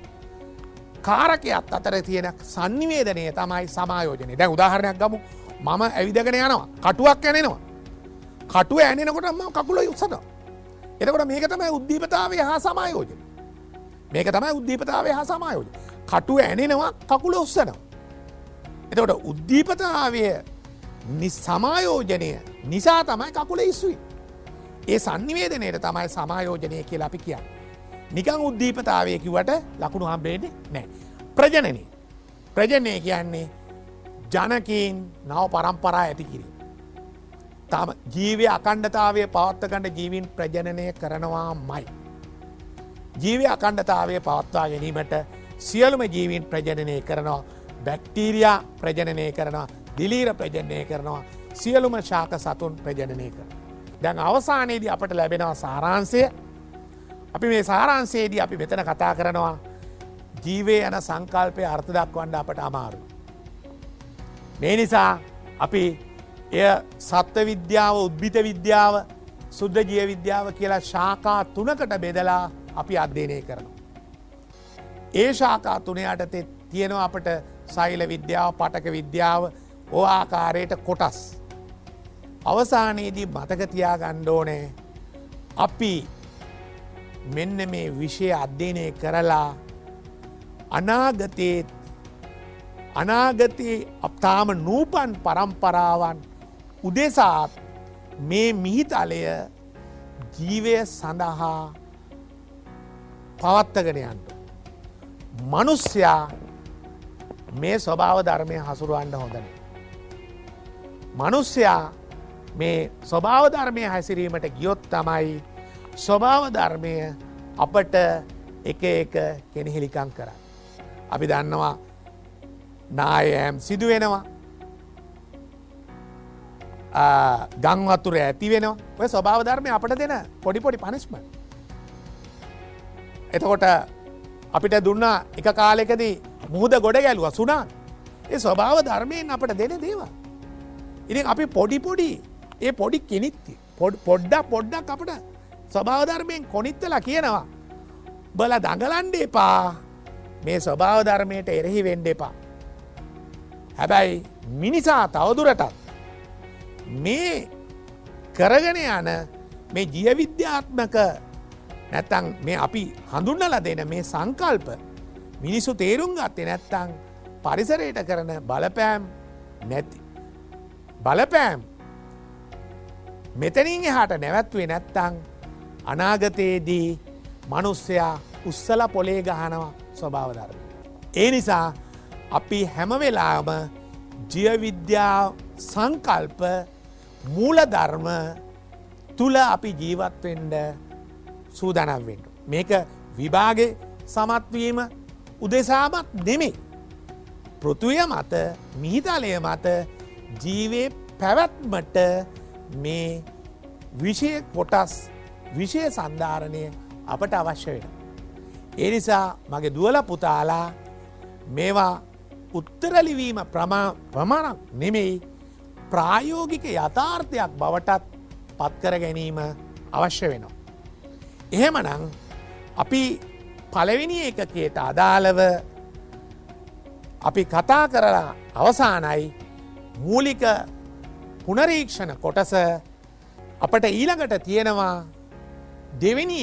කාරකයාත් අතර තියෙන සංනිවේදනය තමයි සමායෝජනය. දැන් උදාහරණයක් ගමු. මම ඇවිදගෙන යනවා. කටුවක් ඇනෙනවා. කටුව ඇනෙනකොට මම කකුල උස්සනවා. එතකොට මේක තමයි උද්දීපතාවය හා සමායෝජනය. මේක තමයි උද්දීපතාවය හා සමායෝජනය. කටුව ඇනෙනවා, කකුල උස්සනවා. එතකොට උද්දීපතාවය සමායෝජනය නිසා තමයි කකුල ඉස්සුවේ. ඒ සංනිවේදනයට තමයි සමායෝජනය කියලා අපි කියන්නේ. නිකන් උද්දීපතාවය කිව්වට ලකුණු හම්බෙන්නේ නැහැ. ප්‍රජනනය. ප්‍රජනනය කියන්නේ ජනකීන් නව පරම්පරා ඇති කිරීම. තම ජීවයේ අඛණ්ඩතාවය පවත්වා ගන්න ජීවීන් ප්‍රජනනය කරනවාමයි. ජීවයේ අඛණ්ඩතාවය පවත්වා ගැනීමට සියලුම ජීවීන් ප්‍රජනනය කරනවා. බැක්ටීරියා ප්‍රජනනය කරනවා. දිලීර ප්‍රජනනය කරනවා. සියලුම ශාක සතුන් ප්‍රජනනය කරනවා. දැන් අවසානයේදී අපට ලැබෙනවා සාරාංශය. අපි මේ සාරාංශයේදී අපි මෙතන කතා කරනවා ජීවයේ යන සංකල්පය අර්ථ දක්වන්න අපට අමාරුයි. මේ නිසා අපි එය සත්ත්ව විද්‍යාව, උද්භිද විද්‍යාව, සුද්ධ ජීව විද්‍යාව කියලා ශාඛා තුනකට බෙදලා අපි අධ්‍යයනය කරනවා. ඒ ශාඛා තුන යටතේ තියෙනවා අපට සෛල විද්‍යාව, පටක විද්‍යාව, ඕ ආකාරයට කොටස්. අවසානයේදී මතක තියාගන්න ඕනේ අපි මෙන්න මේ විෂය අධ්‍යයනය කරලා අනාගතයේ තාම නූපන් පරම්පරාවන් උදෙසාත් මේ මිහිතලය ජීවය සඳහා පවත්තගෙන යන්න. මනුස්්‍යයා මේ ස්වභාව ධර්මය හසුරුවන්න හොඳනේ. මනුස්්‍යයා මේ ස්වභාව ධර්මය හැසිරීමට ගියොත් තමයි ස්වභාව ධර්මය අපට එක කෙනෙහිලිකං කර. අපි දන්නවා නායෑම් සිදුවෙනවා ගංවතුර ඇති වෙනවා ඔය ස්වභාව ධර්මය අපට දෙන පොඩිපොඩි පනිස්ම. එතකොට අපිට දුන්නා එක කාලෙකදී මුහද ගොඩ ගැලුව සුනාන් ඒ ස්වභාව ධර්මයෙන් අපට දෙන දේවා. ඉතින් අපි පොඩිපොඩි ඒ පොඩි කෙනිත්ති පොඩ්ඩක් අපට ස්වභාව ධර්මයෙන් කොනිත්තලා කියනවා බල දඟලන්ඩ එපා මේ ස්වභාව ධර්මයට එරෙහි වෙන්ඩ එපා. හැබැයි මිනිසා තවදුරටත් මේ කරගෙන යන මේ ජීවවිද්‍යාත්මක නැත්තං මේ අපි හඳුන්නල දෙන මේ සංකල්ප මිනිස්සු තේරුම් ගත්තේ නැත්තං පරිසරයට කරන බලපෑම් නැති. බලපෑම් මෙතනින් එහාට නැවැත්වේ නැත්තං අනාගතයේදී මනුස්සයා උස්සල පොලේ ගහනවා ස්වභාවධර්ම. ඒ නිසා අපි හැමවෙලාම ජීවවිද්‍යා සංකල්ප මූලධර්ම තුළ අපි ජීවත්වෙන්ඩ සූදනම් වෙන්න. මේක විභාග සමත්වීම උදෙසාමත් නෙමේ. පෘතුවය මත මිහිතලය මත ජීවේ පැවැත්මට මේ විෂය කොටස් විෂය සන්ධාරණය අපට අවශ්‍ය වෙන. ඒ නිසා මගේ දුවල පුතාලා මේවා උත්තරලිවීම ප්‍රමාණක් නෙමෙයි ප්‍රායෝගික යථාර්ථයක් බවටත් පත්කර ගැනීම අවශ්‍ය වෙනවා. එහෙමනම් අපි පළවෙනි එකකයට අදාළව අපි කතා කරලා අවසානයි මූලික පුනරීක්ෂණ කොටස අපට ඊළඟට තියෙනවා දෙවෙනි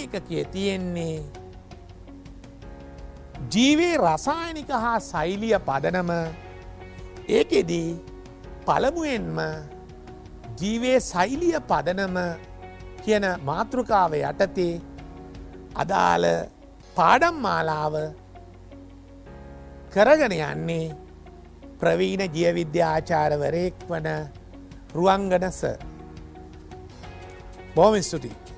එකකිය තියෙන්නේ ජීවේ රසායනික හා සෛලිය පදනම ඒකෙදී පළමුුවෙන්ම ජීවේ සෛලිය පදනම කියන මාතෘකාව යටතේ අදාළ පාඩම් මාලාව කරගෙන යන්නේ ප්‍රවීණ ජීවවිද්‍යාචාරවරයෙක් වන රුවංගනස. බොහොම ස්තුතියි.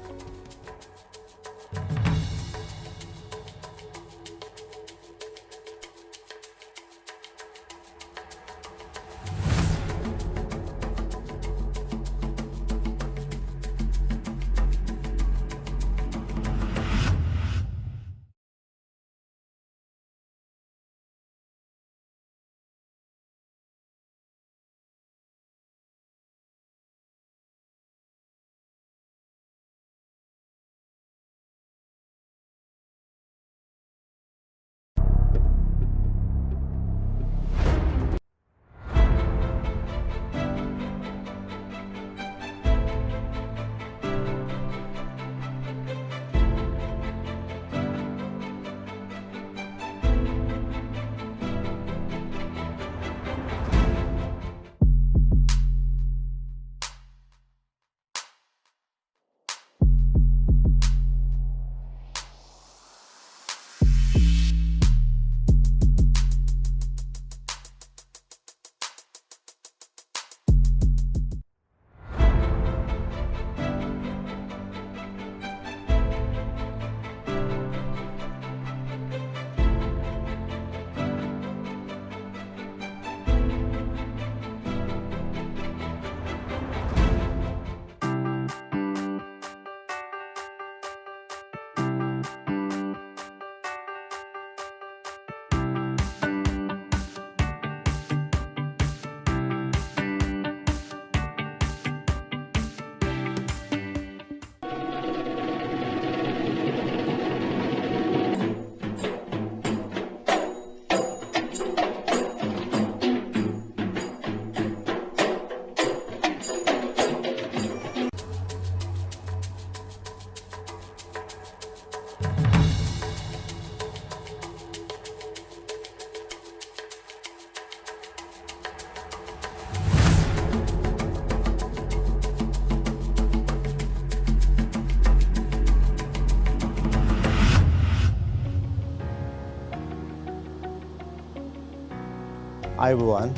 අයබෝවන්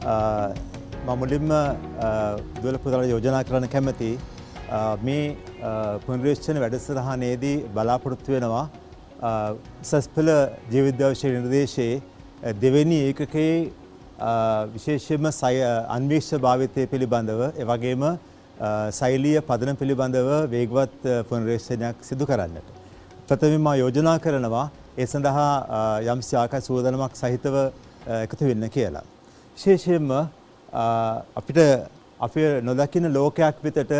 මම මුලින්ම දුවල පුතාලා යෝජනා කරන්න කැමති මේ පුනර්විශ්චන වැඩසටහනේදී බලාපොරොත්තු වෙනවා උසස් පෙළ ජීවවිද්‍යා නිර්දේශයේ දෙවෙනි ඒකකයේ විශේෂයෙන්ම අන්වීක්ෂ භාවිතය පිළිබඳව ඒ වගේම ශෛලීය පදනම පිළිබඳව වේගවත් පුනර්විශ්චනයක් සිදු කරන්නට. ප්‍රථමයෙන්ම යෝජනා කරනවා ඒ සඳහා යම්සි ආකාර සූදානමක් සහිතව එකතු වෙන්න කියලා. විශේෂයෙන්ම අපිට අපේ නොදකින්න ලෝකයක් වෙතට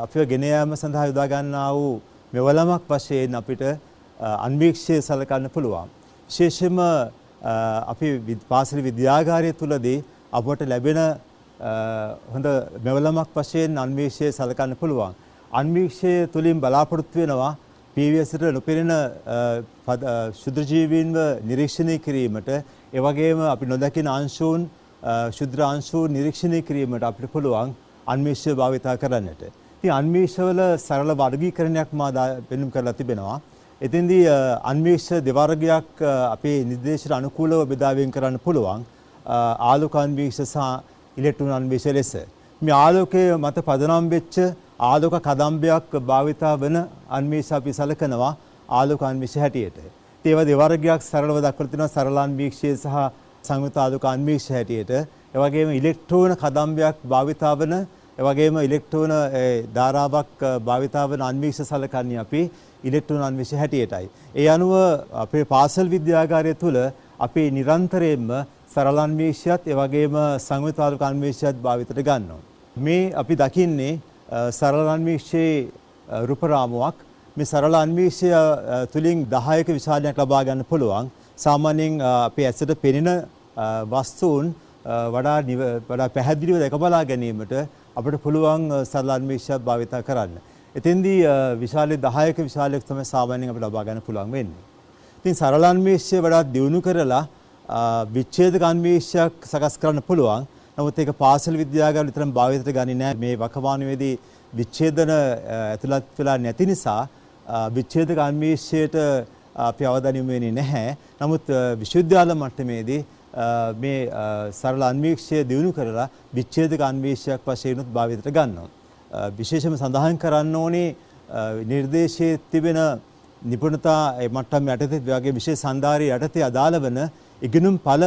අපිව ගෙන යාම සඳහා යොදා ගන්නා වූ මෙවලමක් වශයෙන් අපිට අන්වීක්ෂය සලකන්න පුළුවන්. විශේෂයෙන්ම අපි පාසල විද්‍යාගාරය තුලදී අපට ලැබෙන හොඳ මෙවලමක් වශයෙන් අන්වීක්ෂය සලකන්න පුළුවන්. අන්වීක්ෂය තුලින් බලාපොරොත්තු වෙනවා පීවීඑස්ට නොපෙනෙන ශුද්‍ර ජීවීන්ව නිරීක්ෂණය කිරීමට ඒ වගේම අපි නොදකින අංශුන් ශුද්‍ර අංශුන් නිරීක්ෂණය කිරීමට අපිට පුළුවන් අන්වීක්ෂය භාවිතා කරන්නට. ඉතින් අන්වීක්ෂවල සරල වර්ගීකරණයක් මා පෙන්වුම් කරලා තිබෙනවා. එතෙන්දී අන්වීක්ෂ දෙවර්ගයක් අපේ නිර්දේශයට අනුකූලව බෙදා වෙන් කරන්න පුළුවන්. ආලෝක අන්වීක්ෂ සහ ඉලෙක්ට්‍රෝන අන්වීක්ෂ ලෙස. මේ ආලෝකයේ මත පදනම් වෙච්ච ආලෝක කදම්බයක් භාවිතා වන අන්වීක්ෂ අපි සලකනවා ආලෝක අන්වීක්ෂ හැටියට. ඒවා දෙවර්ගයක් සරලව දක්වලා තිනවා සරල අන්වීක්ෂය සහ සංයුක්ත ආලෝක අන්වීක්ෂ හැටියට. ඒ වගේම ඉලෙක්ට්‍රෝන කදම්බයක් භාවිතා වන ඒ වගේම ඉලෙක්ට්‍රෝන ධාරාවක් භාවිතා වන අන්වීක්ෂ සලකන්නේ අපි ඉලෙක්ට්‍රෝන අන්වීක්ෂ හැටියටයි. ඒ අනුව අපේ පාසල් විද්‍යාගාරය තුල අපි නිරන්තරයෙන්ම සරල අන්වීක්ෂයත් ඒ වගේම සංයුක්ත ආලෝක අන්වීක්ෂයත් භාවිතයට ගන්නවා. මේ අපි දකින්නේ සරල අන්වීක්ෂයේ රූප රාමුවක්. මේ සරල අන්වීක්ෂය තුලින් 10ක විශාලයක් ලබා ගන්න පුළුවන්. සාමාන්‍යයෙන් අපේ ඇසට පෙනෙන වස්තුන් වඩා පැහැදිලිව දැක බලා ගැනීමට අපිට පුළුවන් සරල අන්වීක්ෂය භාවිත කරන්න. එතෙන්දී විශාලයේ 10ක විශාලයක් තමයි සාමාන්‍යයෙන් අපිට ලබා ගන්න පුළුවන් වෙන්නේ. ඉතින් සරල අන්වීක්ෂය වඩා දියුණු කරලා විච්ඡේදක අන්වීක්ෂයක් සකස් කරන්න පුළුවන්. නමුත් ඒක පාසල් විද්‍යාගාර විතරම භාවිතයට ගන්නේ නැහැ. මේ වකවානුවේදී විච්ඡේදන ඇතුළත් වෙලා නැති නිසා විච්ඡේදක අන්වීක්ෂයට අපි අවධානය යොමු වෙන්නේ නැහැ. නමුත් විශ්වවිද්‍යාල මට්ටමේදී මේ සරල අන්වීක්ෂය දියුණු කරලා විච්ඡේදක අන්වීක්ෂයක් වශයෙන් උත් භාවිතයට ගන්නවා. විශේෂයෙන්ම සඳහන් කරන්න ඕනේ නිර්දේශයේ තිබෙන නිපුණතා මට්ටම් යටතේ වගේ විශේෂ සම්දාරය යටතේ අදාළ වන ඉගෙනුම් ඵල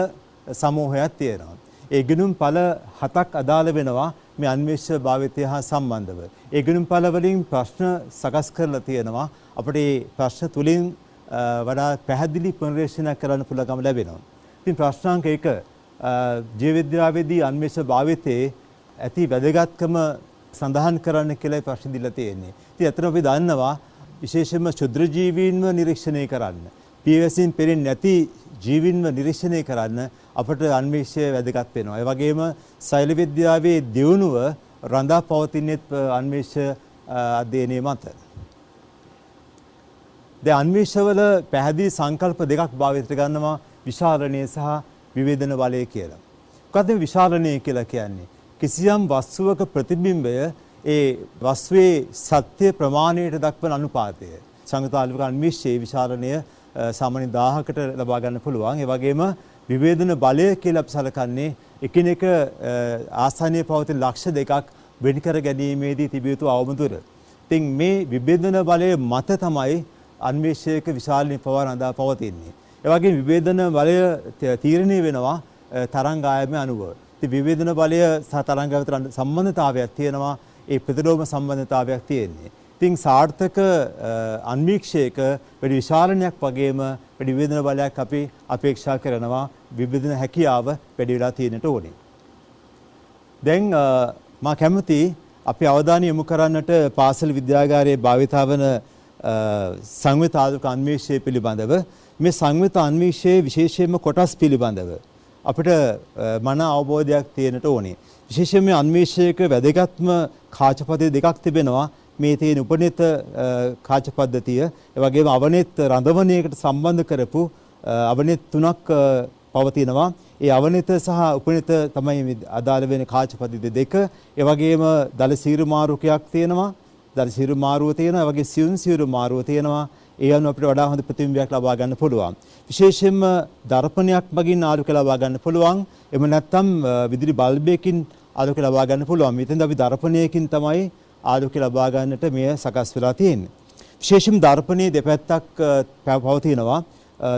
සමූහයක් තියෙනවා. ඒ ඉගෙනුම් ඵල 7ක් අදාළ වෙනවා මේ අන්වීක්ෂ භාවිතය හා සම්බන්ධව. ඒ ඉගෙනුම් ඵල වලින් ප්‍රශ්න සකස් කරලා තියෙනවා. අපිට මේ ප්‍රශ්න තුලින් වඩා පැහැදිලි පරිශ්‍රණයක් කරන්න පුළුවන්කම ලැබෙනවා. ඉතින් ප්‍රශ්නාංක 1 ජීව විද්‍යාවේදී අන්වීක්ෂ භාවිතයේ ඇති වැදගත්කම සඳහන් කරන්න කියලා ප්‍රශ්න දීලා තියෙන්නේ. ඉතින් අතන අපි දන්නවා විශේෂයෙන්ම ශුද්‍ර ජීවීන්ව නිරීක්ෂණය කරන්න. පීවීඑස්ෙන් පෙරෙන්නේ නැති ජීවීන්ව නිරීක්ෂණය කරන්න අපට අන්වීක්ෂය වැදගත් වෙනවා. ඒ වගේම ශෛල විද්‍යාවේ දියුණුව රඳා පවතින්නේ අන්වීක්ෂ අධ්‍යයනයේ මත. දැන් අන්වීක්ෂවල පැහැදිලි සංකල්ප දෙකක් භාවිතයට ගන්නවා විශාලනය සහ විවේදන බලය කියලා. මොකද විශාලනය කියලා කියන්නේ? කිසියම් වස්තුවක ප්‍රතිබිම්බය ඒ වස්තුවේ සත්‍ය ප්‍රමාණයට දක්වන අනුපාතය. සංයුක්ත ආලෝක අන්වීක්ෂයේ විශාලනය සාමාන්‍ය 1000කට ලබා ගන්න පුළුවන්. ඒ වගේම විවේදන බලය කියලා අපි සලකන්නේ එකිනෙක ආසන්නයේ පවතින ලක්ෂ දෙකක් වෙන් කර ගැනීමේදී තිබිය යුතු අවම දුර. ඉතින් මේ විවේදන බලය මත තමයි අන්වීක්ෂයක විශාලනය පවරඳා පවතින්නේ. ඒ වගේම විවේදන බලය තීරණය වෙනවා තරංග ආයමයේ අනුව. ඉතින් විවේදන බලය සහ තරංග අතර සම්බන්ධතාවයක් තියෙනවා. ඒ ප්‍රතිලෝම සම්බන්ධතාවයක් තියෙන්නේ. ඉතින් සාර්ථක අන්වීක්ෂයක වැඩි විශාලනයක් වගේම වැඩි විවේදන බලයක් අපි අපේක්ෂා කරනවා. විවේදන හැකියාව වැඩි වෙලා තියෙන්නට ඕනේ. දැන් මා කැමති අපි අවධානය යොමු කරන්නට පාසල් විද්‍යාගාරයේ භාවිතා වන සංයුක්ත ආලෝක අන්වීක්ෂය පිළිබඳව. මේ සංයුක්ත අන්වීක්ෂයේ විශේෂයෙන්ම කොටස් පිළිබඳව අපිට මන අවබෝධයක් තියෙන්නට ඕනේ. විශේෂයෙන්ම මේ අන්වීක්ෂයක වැදගත්ම කාච පද්ධති දෙකක් තිබෙනවා. මේ තියෙන උපනිත කාච පද්ධතිය, ඒ වගේම අවනිත රඳවණයකට සම්බන්ධ කරපු අවනිත තුනක් පවතිනවා. ඒ අවනිත සහ උපනිත තමයි අදාළ වෙන කාච පද්ධති දෙක. ඒ වගේම දල සීරු මාරුකයක් තියෙනවා. දල සීරු මාරුව තියෙනවා. ඒ වගේ සියුම් සීරු මාරුව තියෙනවා. ඒ අනුව අපිට වඩා හොඳ ප්‍රතිබිම්බයක් ලබා ගන්න පුළුවන්. විශේෂයෙන්ම දර්පණයක් මගින් ආලෝකය ලබා ගන්න පුළුවන්. එහෙම නැත්නම් විදුලි බල්බයකින් ආලෝකය ලබා ගන්න පුළුවන්. මෙතෙන්ද අපි දර්පණයකින් තමයි ආලෝකය ලබා ගන්නට මේ සකස් වෙලා තියෙන්නේ. විශේෂයෙන් දර්පණයේ දෙපැත්තක් පවතිනවා.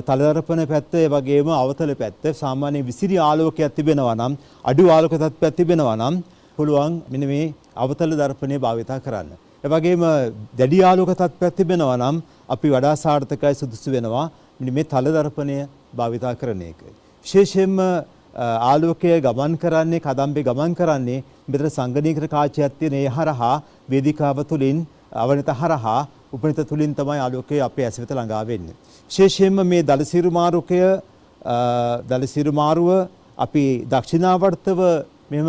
තල දර්පණ පැත්ත ඒ වගේම අවතල පැත්ත. සාමාන්‍ය විසිරි ආලෝකයක් තිබෙනවා නම් අඩු ආලෝක තත්ත්වයක් තිබෙනවා නම් පුළුවන් මෙන්න මේ අවතල දර්පණය භාවිතා කරන්න. ඒ වගේම දැඩි ආලෝක තත්ත්වයක් තිබෙනවා නම් අපි වඩා සාර්ථකයි සුදුසු වෙනවා මෙන්න මේ තල දර්පණය භාවිතා කරන එක. විශේෂයෙන්ම ආලෝකය ගමන් කරන්නේ කදම්බේ ගමන් කරන්නේ මෙතන සංගණීකර කාචයක් තියෙන ඒ හරහා වේදිකාව තුලින් අවනිත හරහා උපනිත තුලින් තමයි ආලෝකය අපේ ඇස වෙත ළඟා වෙන්නේ. විශේෂයෙන්ම මේ දලසිරු මාරුව අපි දක්ෂිනාවර්තව මෙම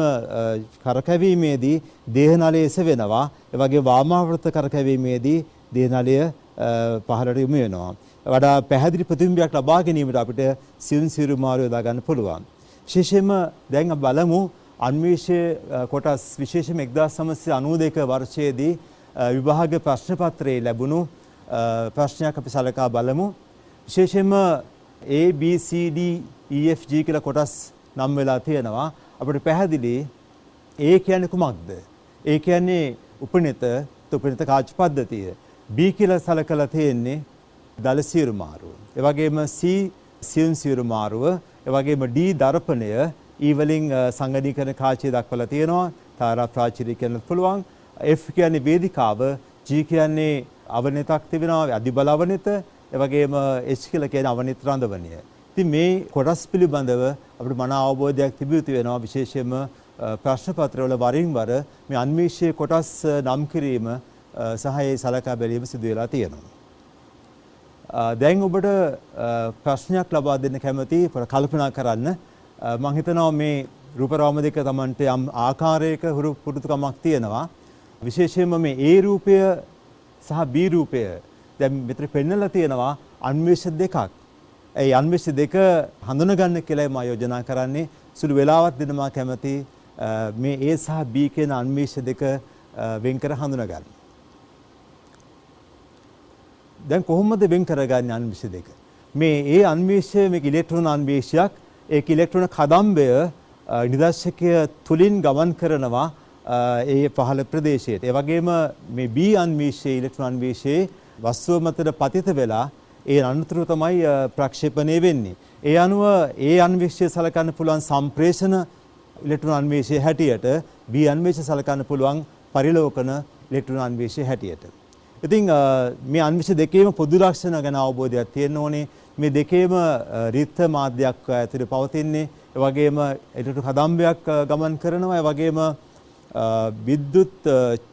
කරකැවීමේදී දේහනලය එසවෙනවා. ඒ වගේ වාමාවර්ත කරකැවීමේදී දේහනලය පහළට යොමු වෙනවා. වඩා පැහැදිලි ප්‍රතිබිම්බයක් ලබා ගැනීමට අපිට සිරු මාරුව යොදා ගන්න පුළුවන්. විශේෂයෙන්ම දැන් අපි බලමු අන්වීක්ෂය කොටස් විශේෂයෙන්ම 1992 වර්ෂයේදී විභාග ප්‍රශ්න පත්‍රයේ ලැබුණු ප්‍රශ්නයක් අපි සලකා බලමු. විශේෂයෙන්ම A B C D E F G කියලා කොටස් නම් වෙලා තියෙනවා. අපිට පැහැදිලි A කියන්නේ කුමක්ද? A කියන්නේ උපනිත කාච පද්ධතිය. B කියලා සලකලා තියෙන්නේ දලසිරු මාරුව. ඒ වගේම C සිරු මාරුව. ඒ වගේම D දර්පණය E වලින් සංගණීකරණ කාචය දක්වලා තියෙනවා. තාරා ප්‍රාචීරය කියන්න පුළුවන්. F කියන්නේ වේදිකාව. G කියන්නේ අවනිතක් තිබෙනවා අධිබල අවනිත. ඒ වගේම H කියලා කියන්නේ අවනිත රඳවණය. ඉතින් මේ කොටස් පිළිබඳව අපිට මන අවබෝධයක් තිබිය යුතු වෙනවා. විශේෂයෙන්ම ප්‍රශ්න පත්‍රවල වරින් වර මේ අන්වීක්ෂය කොටස් නම් කිරීම සහ ඒ සලකා බැලීම සිදු වෙලා තියෙනවා. දැන් ඔබට ප්‍රශ්නයක් ලබා දෙන්න කැමති කල්පනා කරන්න. මම හිතනවා මේ රූපරාම දෙක Tamanට යම් ආකාරයක පුරුදුකමක් තියෙනවා. විශේෂයෙන්ම මේ A රූපය සහ B රූපය දැන් මෙතන පෙන්නලා තියෙනවා අන්වීක්ෂ දෙකක්. ඒ අන්වීක්ෂ දෙක හඳුනගන්න කියලා මම යෝජනා කරන්නේ. සුළු වෙලාවක් දෙන්න මම කැමති මේ A සහ B කියන අන්වීක්ෂ දෙක වෙන් කර හඳුනගන්න. දැන් කොහොමද වෙන් කරගන්නේ අන්වීක්ෂ දෙක? මේ A අන්වීක්ෂය මේක ඉලෙක්ට්‍රෝන අන්වීක්ෂයක්. ඒක ඉලෙක්ට්‍රෝන කදම්බය නිදර්ශකය තුලින් ගමන් කරනවා ඒ පහළ ප්‍රදේශයට. ඒ වගේම මේ B අන්වීක්ෂයේ ඉලෙක්ට්‍රෝන අන්වීක්ෂයේ වස්තුව මතට පතිත වෙලා ඒ අනතුරු තමයි ප්‍රක්ෂේපණය වෙන්නේ. ඒ අනුව ඒ අන්වීක්ෂය සලකන්න පුළුවන් සම්ප්‍රේෂණ ඉලෙක්ට්‍රෝන අන්වීක්ෂයේ හැටියට B අන්වීක්ෂය සලකන්න පුළුවන් පරිලෝකන ඉලෙක්ට්‍රෝන අන්වීක්ෂයේ හැටියට. ඉතින් මේ අන්වීක්ෂ දෙකේම පොදු ලක්ෂණ ගැන අවබෝධයක් තියෙන්න ඕනේ. මේ දෙකේම රිත්ත මාධ්‍යයක් ඇතුලේ පවතින්නේ. ඒ වගේම ඉලෙක්ට්‍රෝන කදම්බයක් ගමන් කරනවා. ඒ වගේම විද්‍යුත්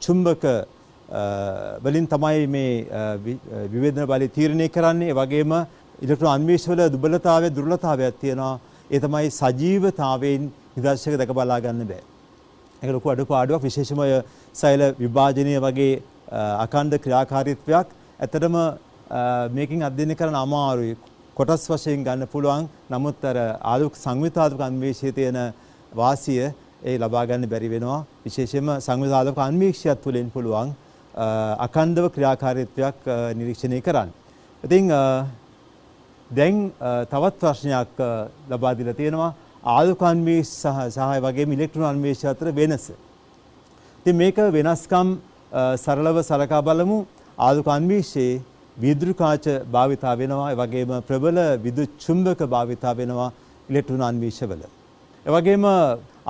චුම්බක වලින් තමයි මේ විවේදන බලය තීරණය කරන්නේ. ඒ වගේම ඉලෙක්ට්‍රෝන අන්වීක්ෂ වල දුර්වලතාවයක් තියෙනවා. ඒ තමයි සජීවතාවයෙන් නිදර්ශක දැක බලා ගන්න බෑ. ඒක ලොකු අඩුපාඩුවක්. විශේෂම සෛල විභාජනය වගේ අඛණ්ඩ ක්‍රියාකාරීත්වයක් ඇත්තටම මේකෙන් අධ්‍යයනය කරන්න අමාරුයි. කොටස් වශයෙන් ගන්න පුළුවන්. නමුත් අර ආලෝක සංවිතාත්මක අන්වීක්ෂයේ තියෙන වාසිය ඒ ලබා ගන්න බැරි වෙනවා. විශේෂයෙන්ම සංවිධානක අන්වීක්ෂයත් තුළින් පුළුවන් අඛණ්ඩව ක්‍රියාකාරීත්වයක් නිරීක්ෂණය කරන්න. ඉතින් දැන් තවත් ප්‍රශ්නයක් ලබා දීලා තියෙනවා ආලෝක අන්වීක්ෂ සහ වගේම ඉලෙක්ට්‍රෝන අන්වීක්ෂ අතර වෙනස. ඉතින් මේක වෙනස්කම් සරලව සලකා බලමු. ආලෝක අන්වීක්ෂයේ විදුලි කාච භාවිතා වෙනවා. ඒ වගේම ප්‍රබල විදුලි චුම්බක භාවිතා වෙනවා ඉලෙක්ට්‍රෝන අන්වීක්ෂවල. ඒ වගේම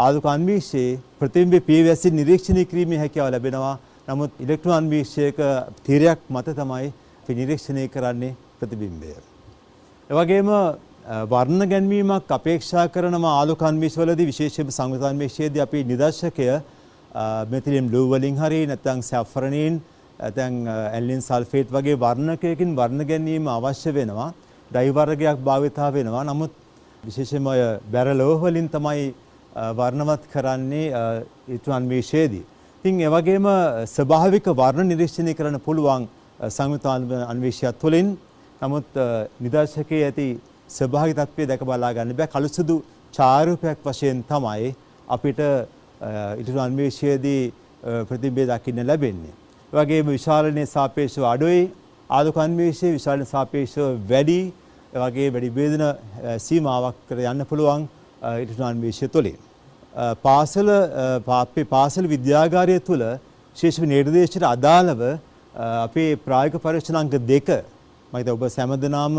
ආලෝක අන්වීක්ෂයේ ප්‍රතිබිම්බ පියවැසින් නිරීක්ෂණය කිරීමේ හැකියාව ලැබෙනවා. නමුත් ඉලෙක්ට්‍රෝන අන්වීක්ෂයක තීරයක් මත තමයි අපි නිරීක්ෂණය කරන්නේ ප්‍රතිබිම්බය. ඒ වගේම වර්ණ ගැන්වීමක් අපේක්ෂා කරනවා ආලෝක අන්වීක්ෂවලදී විශේෂයෙන්ම සංවිධාන අන්වීක්ෂයේදී අපි නිදර්ශකය මෙතිලියම් බ්ලූ වලින් හරි නැත්නම් සැෆ්‍රනින් නැත්නම් ඇන්ලින් සල්ෆේට් වගේ වර්ණකයකින් වර්ණ ගැනීම අවශ්‍ය වෙනවා. ඩයි වර්ගයක් භාවිතා වෙනවා. නමුත් විශේෂයෙන්ම බැරලෝහ වලින් තමයි වර්ණවත් කරන්නේ ඉලෙක්ට්‍රෝන අන්වීක්ෂයේදී. ඉතින් ඒ වගේම ස්වභාවික වර්ණ නිරීක්ෂණය කරන්න පුළුවන් සංවිධාන අන්වීක්ෂයත් තුළින්. නමුත් නිදර්ශකයේ ඇති ස්වභාවික තත්ත්වය දැක බලා ගන්න බෑ. කළුසුදු ඡායාරූපයක් වශයෙන් තමයි අපිට ඉලෙක්ට්‍රෝන අන්වීක්ෂයේදී ප්‍රතිබිම්බය දකින්න ලැබෙන්නේ. ඒ වගේම විශාලනයේ සාපේක්ෂව අඩුයි. ආලෝකාන්වේෂයේ විශාලට සාපේක්ෂව වැඩි වගේ වැඩි වේදන සීමාවක් කර යන්න පුළුවන් ඉලෙක්ට්‍රෝනාන්වේෂය තුළින්. පාසල විද්‍යාගාරය තුළ විශේෂ නිර්දේශයට අදාළව අපේ ප්‍රායෝගික පරීක්ෂණ අංක 2 මම හිතන්නේ ඔබ සෑමදෙනාම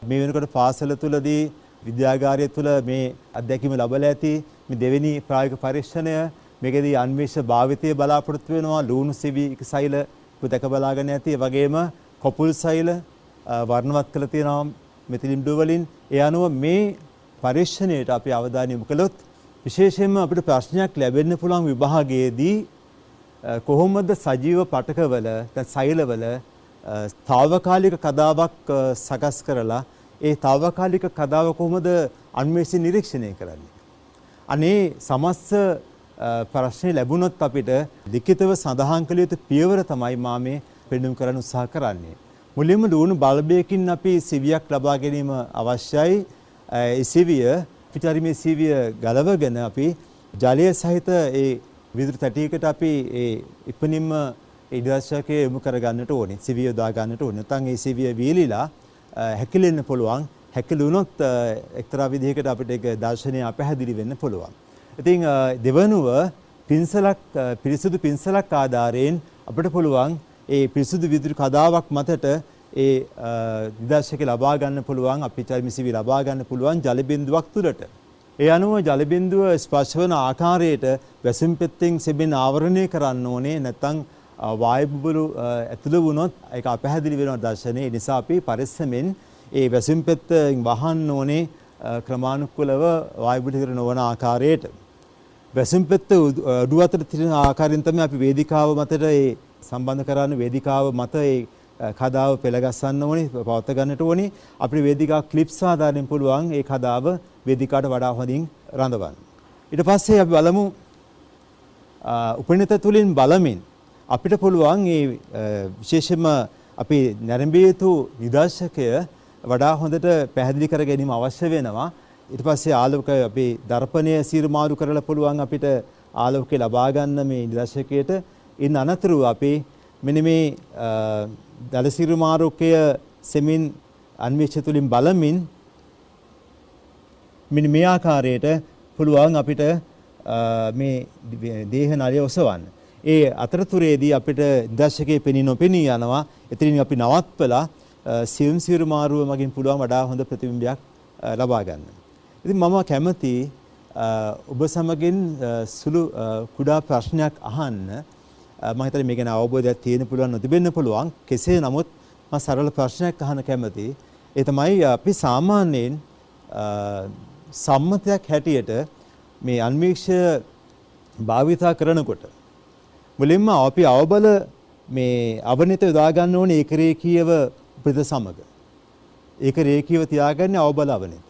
මේ වෙනකොට පාසල තුළදී විද්‍යාගාරය තුළ මේ අත්දැකීම ලැබලා ඇති මේ දෙවෙනි ප්‍රායෝගික පරීක්ෂණය මේකදී අන්වේෂ භාවිතය බලාපොරොත්තු වෙනවා ලුණු සෙවි සෛල දැක බලාගෙන ඇති ඒ වගේම කොපුල් සෛල වර්ණවත් කළ තියෙනවා මෙතිලින් ඩු වලින් ඒ අනුව මේ පරීක්ෂණයට අපි අවධානය යොමු කළොත් විශේෂයෙන්ම අපිට ප්‍රශ්නයක් ලැබෙන්න පුළුවන් විභාගයේදී කොහොමද සජීව පටකවල දැන් සෛලවල తాවකාලික කදාවක් සකස් කරලා ඒ తాවකාලික කදාව කොහොමද අන්වේෂණය නිරීක්ෂණය කරන්නේ අනේ සමස්ත ප්‍රශ්නේ ලැබුණොත් අපිට ලිඛිතව සඳහන් කළ යුතු පියවර තමයි මා මේ පෙන්වුම් කරන්න උත්සාහ කරන්නේ. මුලින්ම ලුණු බල්බයකින් අපි සිවියක් ලබා ගැනීම අවශ්‍යයි. ඒ සිවිය පිටරිමේ සිවිය ගලවගෙන අපි ජලය සහිත ඒ විදුලි තැටියකට අපි ඒ ඉක්මනින්ම ඉදර්ශකයේ යොමු කර ගන්නට ඕනේ. සිවිය යොදා ගන්නට ඕනේ. නැත්නම් ඒ සිවිය වීලිලා හැකිලෙන්න පුළුවන්. හැකිලුණොත් එක්තරා විදිහකට අපිට ඒක දර්ශනය අපැහැදිලි වෙන්න පුළුවන්. ඉතින් දෙවනුව පිරිසුදු පින්සලක් ආධාරයෙන් අපිට පුළුවන් ඒ පිරිසුදු විදුලි කදාවක් මතට ඒ නිදර්ශක ලබා ගන්න පුළුවන් අපි චර්මිසිවි ලබා ගන්න පුළුවන් ජල බිඳුවක් තුලට. ඒ අනුව ජල බිඳුව ස්පර්ශ වන ආකාරයට වැසින් පෙත්තෙන් සෙබෙන් ආවරණය කරන්න ඕනේ නැත්නම් වායු බුබුලු ඇතුළු වුණොත් ඒක අපැහැදිලි වෙන දර්ශනය. ඒ නිසා අපි පරිස්සමෙන් ඒ වැසින් පෙත්තෙන් වහන්න ඕනේ ක්‍රමානුකූලව වායු බුබුලු නොවන ආකාරයට. වැසින් පෙත්ත උඩු අතට තියෙන ආකාරයෙන් තමයි අපි වේදිකාව මතට ඒ සම්බන්ධ කරන වේදිකාව මත ඒ කදාව පෙළගස්සන්න ඕනේ පවත්ව ගන්නට ඕනේ. අපිට වේදිකා ක්ලිප්ස් ආදානෙන් පුළුවන් ඒ කදාව වේදිකාවට වඩා හොඳින් රඳවන්න. ඊට පස්සේ අපි බලමු උපනිත තුලින් බලමින් අපිට පුළුවන් මේ විශේෂයෙන්ම අපි නැරඹිය යුතු නිදර්ශකය වඩා හොඳට පැහැදිලි කර ගැනීම අවශ්‍ය වෙනවා. ඊට පස්සේ ආලෝකය අපි දර්පණය සීරුමාරු කරලා පුළුවන් අපිට ආලෝකය ලබා ගන්න මේ නිදර්ශකයට. ඉන් අනතුරුව අපි මෙන්න මේ දල සීරුමාරුකය සෙමින් අන්වේෂය තුලින් බලමින් මෙන්න මේ ආකාරයට පුළුවන් අපිට මේ දේහ නලය ඔසවන්න. ඒ අතරතුරේදී අපිට නිදර්ශකයේ පෙනී නොපෙනී යනවා. එතනින් අපි නවත්වලා සියුම් සීරුමාරුව මගින් පුළුවන් වඩා හොඳ ප්‍රතිබිම්බයක් ලබා ගන්න. ඉතින් මම කැමති ඔබ සමගින් සුළු කුඩා ප්‍රශ්නයක් අහන්න. මම හිතන්නේ මේක ගැන අවබෝධයක් තියෙන්න පුළුවන් නොතිබෙන්න පුළුවන්. කෙසේ නමුත් මම සරල ප්‍රශ්නයක් අහන්න කැමති. ඒ තමයි අපි සාමාන්‍යයෙන් සම්මතයක් හැටියට මේ අන්වීක්ෂය භාවිතා කරනකොට මුලින්ම අපි අවබල මේ අවනිත යොදා ගන්න ඕනේ ඒක රේඛීයව ප්‍රද සමග. ඒක රේඛීයව තියාගන්නේ අවබල අවනිත.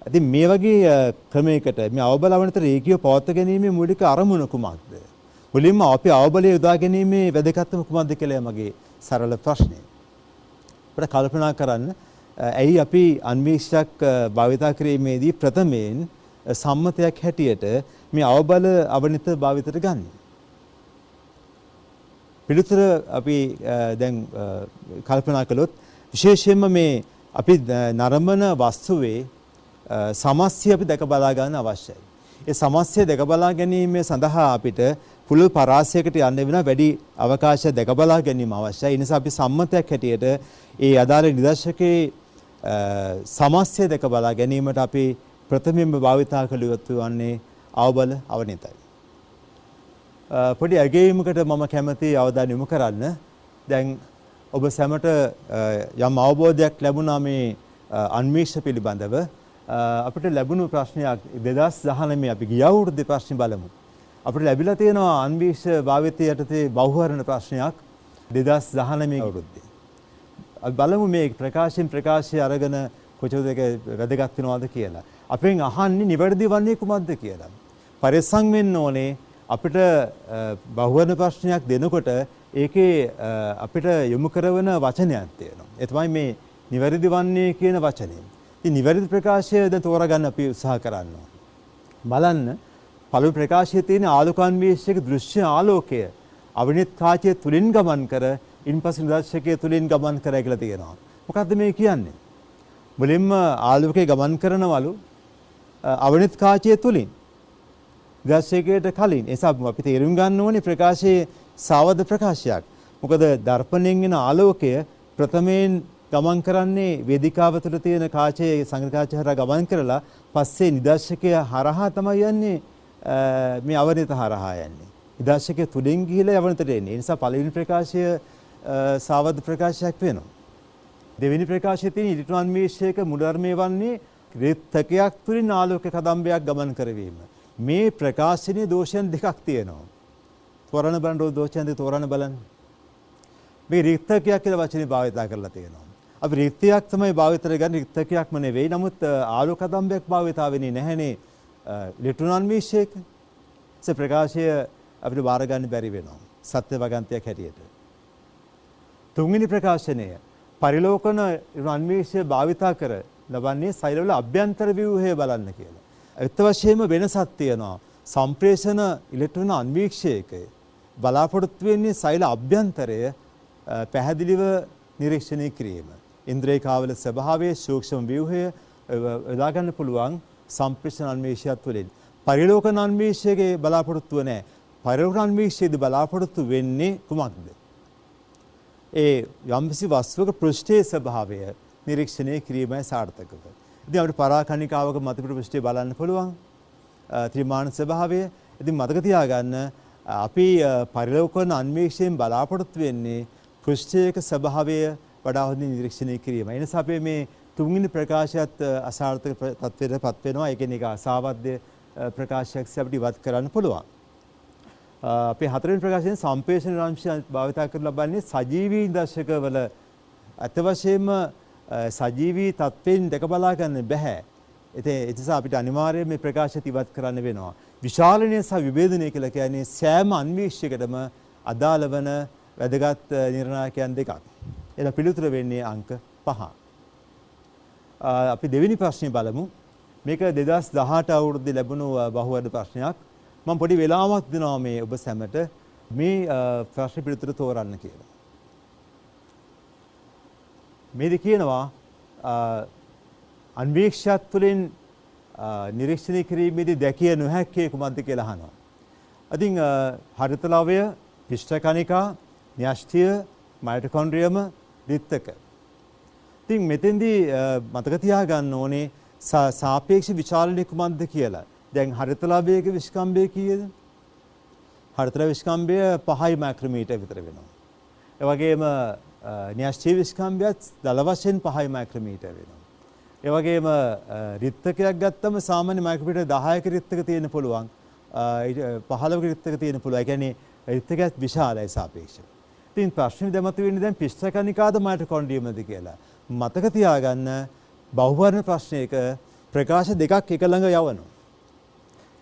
ඉතින් මේ වගේ ක්‍රමයකට මේ අවබල අවනිත රේඛීයව පවත්වා ගැනීමේ මූලික අරමුණ කුමක්ද? මුලින්ම අපි අවබලය යොදා ගැනීමේ වැදගත්කම කුමක්ද කියලා මගේ සරල ප්‍රශ්නය. අපිට කල්පනා කරන්න ඇයි අපි අන්වීක්ෂයක් භාවිතා කිරීමේදී ප්‍රථමයෙන් සම්මතයක් හැටියට මේ අවබල අවනිත භාවිතයට ගන්න. පිළිතුර අපි දැන් කල්පනා කළොත් විශේෂයෙන්ම මේ අපි නරඹන වස්තුවේ සමස්තය අපි දැක බලා ගන්න අවශ්‍යයි. ඒ සමස්තය දැක බලා ගැනීම සඳහා අපිට පුළුල් පරාසයකට යන්න වෙන වැඩි අවකාශයක් දැක බලා ගැනීම අවශ්‍යයි. ඒ නිසා අපි සම්මතයක් හැටියට ඒ අදාළ නිදර්ශකයේ සමස්තය දැක බලා ගැනීමට අපි ප්‍රථමයෙන්ම භාවිතා කළ යුතු වන්නේ අවබල අවනිතයි. පොඩි අගයීමකට මම කැමති අවධානය යොමු කරන්න. දැන් ඔබ සැමට යම් අවබෝධයක් ලැබුණා මේ අන්වීක්ෂ පිළිබඳව. අපිට ලැබුණු ප්‍රශ්නයක් 2019 අපි ගිය අවුරුද්දේ ප්‍රශ්න බලමු. අපිට ලැබිලා තියෙනවා අන්වීක්ෂ භාවිතය යටතේ බහුවර්ණ ප්‍රශ්නයක් 2019 අවුරුද්දේ. අපි බලමු මේ ප්‍රකාශය අරගෙන කොච්චර දෙක වැදගත් වෙනවද කියලා. අපෙන් අහන්නේ නිවැරදි වන්නේ කුමක්ද කියලා. පරිස්සම් වෙන්න ඕනේ. අපිට බහුවර්ණ ප්‍රශ්නයක් දෙනකොට ඒකේ අපිට යොමු කරන වචනයක් තියෙනවා. ඒ තමයි මේ නිවැරදි වන්නේ කියන වචනය. ඉතින් නිවැරදි ප්‍රකාශය දැන් තෝරගන්න අපි උත්සාහ කරනවා. බලන්න පළමු ප්‍රකාශයේ තියෙන ආලෝකාන්වේෂක දෘශ්‍ය ආලෝකය අවිනිත් කාචය තුලින් ගමන් කර ඉන්පසු නිදර්ශකයේ තුලින් ගමන් කරයි කියලා තියෙනවා. මොකද්ද මේ කියන්නේ? මුලින්ම ආලෝකයේ ගමන් කරනවලු අවනිත් කාචය තුලින්. නිදර්ශකයට කලින්. ඒ නිසා අපි තේරුම් ගන්න ඕනේ ප්‍රකාශයේ සාවද ප්‍රකාශයක්. මොකද දර්පණයෙන් එන ආලෝකය ප්‍රථමයෙන් ගමන් කරන්නේ වේදිකාව තුළ තියෙන කාචයේ සංගීත කාචය හරහා ගමන් කරලා පස්සේ නිදර්ශකය හරහා තමයි යන්නේ මේ අවනිත හරහා යන්නේ. නිදර්ශකය තුලින් ගිහිලා අවනිතට එන්නේ. ඒ නිසා පළවෙනි ප්‍රකාශය සාවද ප්‍රකාශයක් වෙනවා. දෙවෙනි ප්‍රකාශයේ තියෙන ඉලෙක්ට්‍රෝන අන්වේෂයක මූල ධර්මයේ වන්නේ රික්තකයක් තුලින් ආලෝක කදම්බයක් ගමන් කරවීම. මේ ප්‍රකාශනයේ දෝෂයන් දෙකක් තියෙනවා. තෝරන බලන දෝෂයන් දෙක තෝරන බලන්න. මේ රික්තකයක් කියලා වචනේ භාවිත කරලා තියෙනවා. අපි රික්තයක් තමයි භාවිත කරගන්නේ රික්තකයක්ම නෙවෙයි. නමුත් ආලෝක කදම්බයක් භාවිත වෙන්නේ නැහැනේ ඉලෙක්ට්‍රෝන අන්වේෂයක. ඒ ප්‍රකාශය අපිට බාර ගන්න බැරි වෙනවා. සත්‍ය වගන්තියක් හැටියට. තුන්වෙනි ප්‍රකාශනය පරිලෝකන අන්වේෂය භාවිතා කර ලබන්නේ සෛලවල අභ්‍යන්තර ව්‍යුහය බලන්න කියලා. ඒත් වශයෙන්ම වෙනසක් තියෙනවා. සම්ප්‍රේෂණ ඉලෙක්ට්‍රෝන අන්වීක්ෂයක බලාපොරොත්තු වෙන්නේ සෛල අභ්‍යන්තරය පැහැදිලිව නිරීක්ෂණය කිරීම. ඉන්ද්‍රිය කාවල ස්වභාවයේ සූක්ෂම ව්‍යුහය යොදා ගන්න පුළුවන් සම්ප්‍රේෂණ අන්වීක්ෂය තුළින්. පරිලෝකන අන්වීක්ෂයේ බලාපොරොත්තුව නැහැ. පරිලෝකන අන්වීක්ෂයේදී බලාපොරොත්තු වෙන්නේ කුමක්ද? ඒ යම්කිසි වස්තුවක පෘෂ්ඨයේ ස්වභාවය නිරීක්ෂණය කිරීමයි සාර්ථකව. ඉතින් අපිට පරාකණිකාවක මතපිට පෘෂ්ඨය බලන්න පුළුවන්. ත්‍රිමාන ස්වභාවය. ඉතින් මතක තියාගන්න අපි පරිලෝකන අන්වීක්ෂයෙන් බලාපොරොත්තු වෙන්නේ පෘෂ්ඨයක ස්වභාවය වඩා හොඳින් නිරීක්ෂණය කිරීම. ඒ නිසා අපි මේ තුන්වෙනි ප්‍රකාශයත් අසාර්ථක තත්ත්වයටපත් වෙනවා. ඒ කියන්නේ ඒක අසාවද්‍ය ප්‍රකාශයක් අපිට ඉවත් කරන්න පුළුවන්. අපේ හතරවෙනි ප්‍රකාශයෙන් සම්ප්‍රේෂණ අංශය භාවිත කර ලබන්නේ සජීවී දර්ශකවල අත වශයෙන්ම සජීවී තත්ත්වෙන් දැක බලා ගන්න බෑ. ඒ නිසා අපිට අනිවාර්යයෙන් මේ ප්‍රකාශයත් ඉවත් කරන්න වෙනවා. විශාලනය සහ විභේදනය කියලා කියන්නේ සෑම අන්වීක්ෂයකටම අදාළ වන වැදගත් නිර්ණායකයන් දෙකක්. එන පිළිතුර වෙන්නේ අංක 5. අපි දෙවෙනි ප්‍රශ්නේ බලමු. මේක 2018 අවුරුද්දේ ලැබුණු බහුවර්ධ ප්‍රශ්නයක්. මම පොඩි වෙලාවක් දෙනවා මේ ඔබ සැමට මේ ප්‍රශ්න පිළිතුර තෝරන්න කියලා. මේදි කියනවා අන්වීක්ෂයත් තුළින් නිරීක්ෂණය කිරීමේදී දැකිය නොහැක්කේ කුමක්ද කියලා අහනවා. ඉතින් හරිතලවය, පිෂ්ඨකණිකා, න්‍යෂ්ටිය, මයිටොකොන්ඩ්‍රියම, රිත්තක. ඉතින් මෙතෙන්දී මතක තියාගන්න ඕනේ සාපේක්ෂ විචාලනය කුමක්ද කියලා. දැන් හරිතලවයක විස්කම්භය කීයද? හරිතල විස්කම්භය 5 මයික්‍රෝමීටර් විතර වෙනවා. ඒ වගේම න්‍යෂ්ටි විස්කම්භයත් දල වශයෙන් 5 මයික්‍රෝමීටර් වෙනවා. ඒ වගේම රිත්තකයක් ගත්තම සාමාන්‍ය මයික්‍රෝමීටර් 10ක රිත්තක තියෙන්න පුළුවන්. 15ක රිත්තක තියෙන්න පුළුවන්. ඒ කියන්නේ රිත්තකයක් විශාලයි සාපේක්ෂව. ඉතින් ප්‍රශ්නේ දැමතු වෙන්නේ දැන් පිෂ්ඨකණිකාද මයිටොකොන්ඩ්‍රියමද කියලා. මතක තියාගන්න බහුවර්ණ ප්‍රශ්නයක ප්‍රකාශ දෙකක් එක ළඟ යවනවා.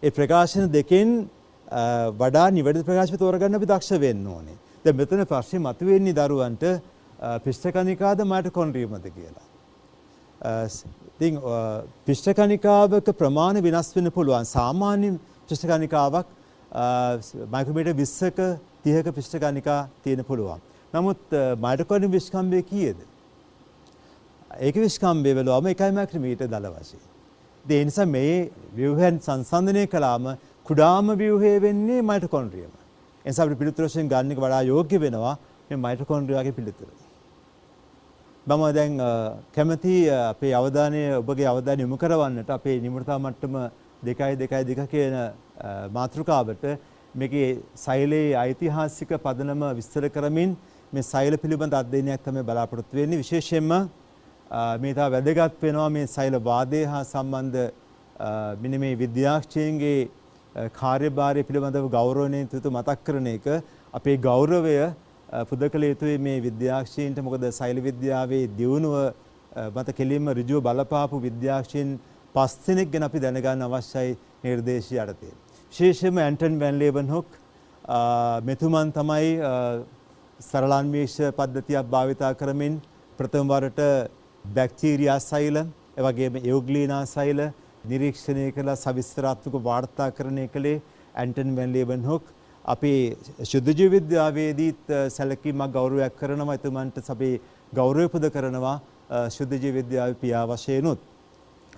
ඒ ප්‍රකාශන දෙකෙන් වඩා නිවැරදි ප්‍රකාශ තෝරගන්න අපි දක්ෂ වෙන්න ඕනේ. දැන් මෙතන ප්‍රශ්නේ මතුවෙන්නේ දරුවන්ට පිෂ්ඨකණිකාද මයිටොකොන්ඩ්‍රියමද කියලා. ඉතින් පිෂ්ඨකණිකාවක ප්‍රමාණය වෙනස් වෙන්න පුළුවන්. සාමාන්‍ය පිෂ්ඨකණිකාවක් මයික්‍රෝමීටර් 20ක 30ක පිෂ්ඨකණිකා තියෙන්න පුළුවන්. නමුත් මයිටොකොන්ඩ්‍රියම් විස්කම්භය කීයද? ඒක විස්කම්භය වලම 1 මයික්‍රෝමීටර් දල වශයෙන්. ඒ නිසා මේ ව්‍යුහයන් සංසන්දනය කළාම කුඩාම ව්‍යුහය වෙන්නේ මයිටොකොන්ඩ්‍රියම. ඒ නිසා අපිට පිළිතුර වශයෙන් ගන්න එක වඩා යෝග්‍ය වෙනවා මේ මයිටොකොන්ඩ්‍රියාගේ පිළිතුර. මම දැන් කැමැති අපේ අවධානය ඔබගේ අවධානය යොමු කරවන්නට අපේ නිමෘතා මට්ටම 2.2 කියන මාතෘකාවට මේකේ සෛලයේ ඓතිහාසික පදනම විස්තර කරමින් මේ සෛල පිළිබඳ අධ්‍යයනයක් තමයි බලාපොරොත්තු වෙන්නේ. විශේෂයෙන්ම මේ තා වැදගත් වෙනවා මේ සෛල වාදය හා සම්බන්ධ මෙන්න මේ විද්‍යාඥයන්ගේ කාර්යභාරය පිළිබඳව ගෞරවණීය යුතු මතක් කරන එක අපේ ගෞරවය පුදකල යුතුයි මේ විද්‍යාඥයන්ට. මොකද සෛල විද්‍යාවේ දියුණුව මත කෙලින්ම ඍජුව බලපාපු විද්‍යාඥයන් 5 දෙනෙක් ගැන අපි දැනගන්න අවශ්‍යයි නිර්දේශය යටතේ. විශේෂයෙන්ම ඇන්ටන් වැන් ලේවන්හොක් මෙතුමන් තමයි සරලාන්වීක්ෂ පද්ධතියක් භාවිතා කරමින් ප්‍රථම වරට බැක්ටීරියා සෛල එවැගේම එවුග්ලීනා සෛල නිරීක්ෂණය කළ සවිස්තරාත්මක වාර්තාකරණය කළේ ඇන්ටන් වැන් ලේවන්හොක්. අපි ශුද්ධ ජීව විද්‍යාවේදීත් සැලකීමක් ගෞරවයක් කරනවා එතුමන්ට අපි ගෞරවය පුද කරනවා ශුද්ධ ජීව විද්‍යාවේ පියා වශයෙන් උත්.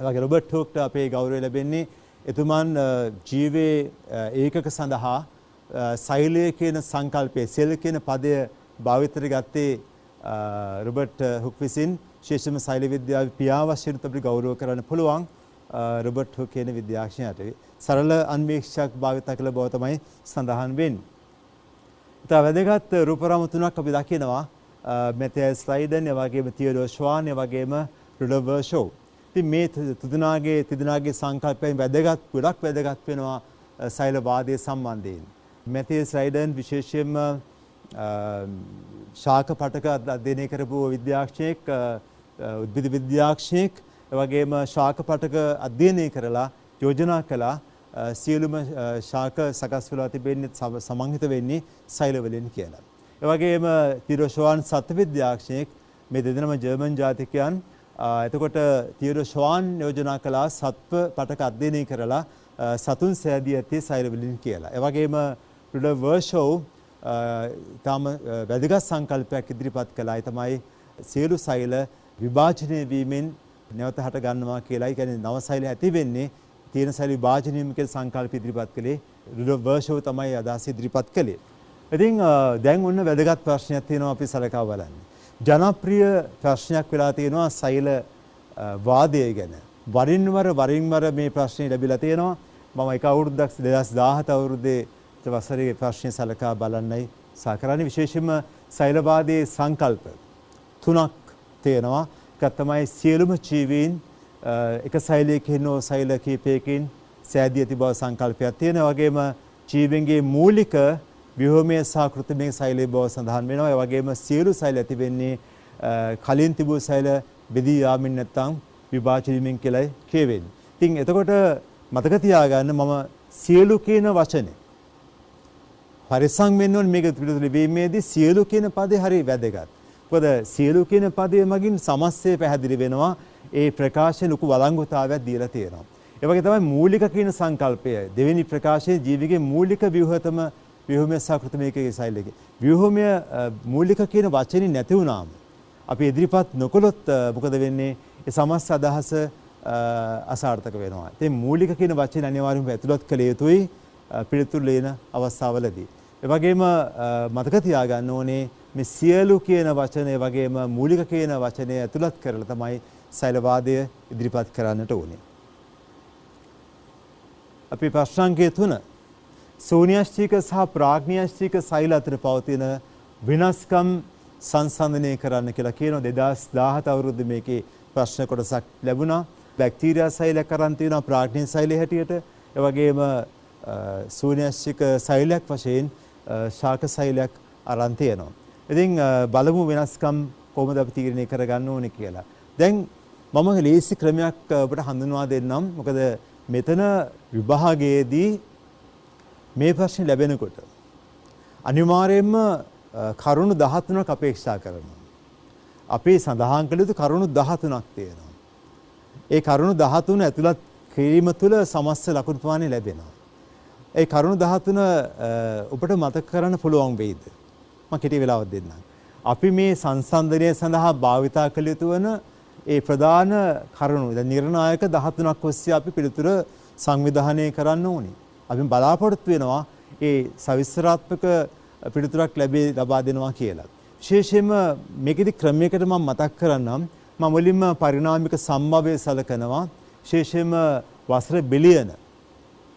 ඒ වගේ රොබර්ට් හූක්ට අපේ ගෞරවය ලැබෙන්නේ එතුමන් ජීවයේ ඒකක සඳහා සෛලය කියන සංකල්පය සෙල් කියන පදය භාවිතයට ගත්තේ රොබර්ට් හුක් විසින් ශේෂම සෛල විද්‍යාවේ පියා වශයෙන් අපිට ගෞරව කරන්න පුළුවන් රොබර්ට් හුක් කියන විද්‍යාඥයාට සරල අන්වීක්ෂයක් භාවිත කළ බව තමයි සඳහන් වෙන්නේ. ඉතින් වැදගත් රූපරාම තුනක් අපි දකිනවා මැතියස් ලයිඩන්, ඒ වගේම තියඩෝ ෂ්වාන්, ඒ වගේම රුඩොල්ෆ් වර්ෂෝව්. ඉතින් මේ තිදෙනාගේ සංකල්පයෙන් ගොඩක් වැදගත් වෙනවා සෛලවාදයේ සම්බන්ධයෙන්. මැතියස් ලයිඩන් විශේෂයෙන්ම ශාක පටක අධ්‍යයනය කරපු විද්‍යාඥයෙක්, උද්භිද විද්‍යාඥයෙක්, ඒ වගේම ශාක පටක අධ්‍යයනය කරලා යෝජනා කළා සියලුම ශාක සකස් වෙලා තිබෙන්නේ සමන්විත වෙන්නේ සෛල වලින් කියලා. ඒ වගේම තියඩෝ ෂ්වාන් සත්ත්ව විද්‍යාඥයෙක්, මේ දෙදෙනාම ජර්මන් ජාතිකයන්. එතකොට තියඩෝ ෂ්වාන් යෝජනා කළා සත්ව පටක අධ්‍යයනය කරලා සතුන් සෑදී ඇත්තේ සෛල වලින් කියලා. ඒ වගේම රුඩොල්ෆ් වර්ෂෝව් තාම වැදගත් සංකල්පයක් ඉදිරිපත් කළා. ඒ තමයි සියලු සෛල විභාජනය වීමෙන් නැවත හට ගන්නවා කියලා. ඒ කියන්නේ නව සෛල ඇති වෙන්නේ තියෙන සෛල විභාජනයම කියලා සංකල්ප ඉදිරිපත් කළේ රුඩොල්ෆ් වර්ෂෝව් තමයි අදහස ඉදිරිපත් කළේ. ඉතින් දැන් ඔන්න වැදගත් ප්‍රශ්නයක් තියෙනවා අපි සලකා බලන්න. ජනප්‍රිය ප්‍රශ්නයක් වෙලා තියෙනවා සෛල වාදය ගැන. වරින් වර මේ ප්‍රශ්නේ ලැබිලා තියෙනවා. මම එක අවුරුද්දක් 2017 අවුරුද්දේ වසරේ ප්‍රශ්නේ සලකා බලන්නයි සාකරන්නේ. විශේෂයෙන්ම සෛලවාදයේ සංකල්ප තුනක් තියෙනවා. එකක් තමයි සියලුම ජීවීන් එක සෛලයක ඉන්නෝ සෛල කීපයකින් සෑදී ඇති බව සංකල්පයක් තියෙනවා. වගේම ජීවීන්ගේ මූලික ව්‍යුහමය සහ කෘත්‍රිම සෛලයේ බව සඳහන් වෙනවා. ඒ වගේම සියලු සෛල ඇති වෙන්නේ කලින් තිබූ සෛල බෙදී යාමින් නැත්නම් විභාජන වීමෙන් කියලා කියවෙන්නේ. ඉතින් එතකොට මතක තියාගන්න මම සියලු කියන වචනේ පරිසං වෙන්න ඕනේ මේක පිළිතුරු ලිවීමේදී සියලු කියන පදේ හරිය වැදගත්. මොකද සියලු කියන පදයේ මගින් සමස්තය පැහැදිලි වෙනවා. ඒ ප්‍රකාශය ලොකු වළංගුතාවයක් දීලා තියෙනවා. ඒ වගේ තමයි මූලික කියන සංකල්පය. දෙවෙනි ප්‍රකාශයේ ජීවිගේ මූලික ව්‍යුහමය සහ කෘත්‍රිමයේ සෛලයේ. ව්‍යුහමය මූලික කියන වචනේ නැති වුණාම අපි ඉදිරිපත් නොකළොත් මොකද වෙන්නේ? ඒ සමස්ත අදහස අසාර්ථක වෙනවා. ඉතින් මූලික කියන වචනේ අනිවාර්යයෙන්ම ඇතුළත් කළ යුතුයි පිළිතුරු ලියන අවස්ථාවලදී. ඒ වගේම මතක තියාගන්න ඕනේ මේ සියලු කියන වචනේ වගේම මූලික කියන වචනේ ඇතුළත් කරලා තමයි සෛලවාදය ඉදිරිපත් කරන්නට ඕනේ. අපි ප්‍රශ්නාංකය 3 ශූන්‍යෂ්ටික සහ ප්‍රාග්ඥාෂ්ටික සෛල අතර පවතින වෙනස්කම් සංසන්දනය කරන්න කියලා කියනවා. 2017 අවුරුද්දේ මේකේ ප්‍රශ්න කොටසක් ලැබුණා. බැක්ටීරියා සෛලයක් අරන් තියෙනවා ප්‍රාග්ඥ සෛලයේ හැටියට. ඒ වගේම ශූන්‍යෂ්ටික සෛලයක් වශයෙන් ශාක සෛලයක් අරන් තියෙනවා. ඉතින් බලමු වෙනස්කම් කොහොමද අපි තීරණය කරගන්න ඕනේ කියලා. දැන් මම ලේසි ක්‍රමයක් ඔබට හඳුන්වා දෙන්නම්. මොකද මෙතන විභාගයේදී මේ ප්‍රශ්නේ ලැබෙනකොට අනිවාර්යයෙන්ම කරුණු 13ක් අපේක්ෂා කරනවා. අපි සඳහන් කළ යුතු කරුණු 13ක් තියෙනවා. ඒ කරුණු 13 ඇතුළත් කිරීම තුළ සමස්ත ලකුණු ප්‍රමාණය ලැබෙනවා. ඒ කරුණු 13 ඔබට මතක කරන්න පුළුවන් වෙයිද? මම කෙටි වෙලාවක් දෙන්නම්. අපි මේ සංසන්දනය සඳහා භාවිතා කළ යුතු වන ඒ ප්‍රධාන කරුණු දැන් නිර්ණායක 13ක් ඔස්සේ අපි පිළිතුර සංවිධානය කරන්න ඕනේ. අපි බලාපොරොත්තු වෙනවා ඒ සවිස්තරාත්මක පිළිතුරක් ලබා දෙනවා කියලා. විශේෂයෙන්ම මේකෙදි ක්‍රමයකට මම මතක් කරන්නම්. මම මුලින්ම පරිණාමික සම්භවය සලකනවා. විශේෂයෙන්ම වසර බිලියන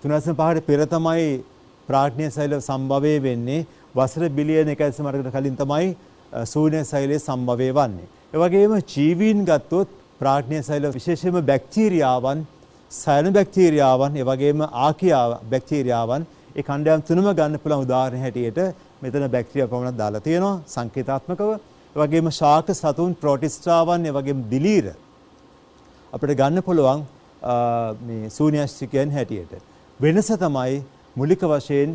3.5ට පෙර තමයි ප්‍රාග්ඥ සෛල සම්භවය වෙන්නේ. වසර බිලියන 1.8කට කලින් තමයි ශූන්‍ය සෛලයේ සම්භවය වන්නේ. ඒ වගේම ජීවීන් ගත්තොත් ප්‍රාග්ඥ සෛල විශේෂයෙන්ම බැක්ටීරියාවන්, සයන බැක්ටීරියාවන්, ඒ වගේම ආකියා බැක්ටීරියාවන් ඒ කණ්ඩායම් තුනම ගන්න පුළුවන් උදාහරණ හැටියට මෙතන බැක්ටීරියා ප්‍රමාණයක් දාලා තියෙනවා සංකේතාත්මකව. ඒ වගේම ශාක සතුන්, ප්‍රෝටිස්ටාවන්, ඒ වගේම දිලීර අපිට ගන්න පුළුවන් මේ ශූන්‍යෂ්ටිකයන් හැටියට. වෙනස තමයි මූලික වශයෙන්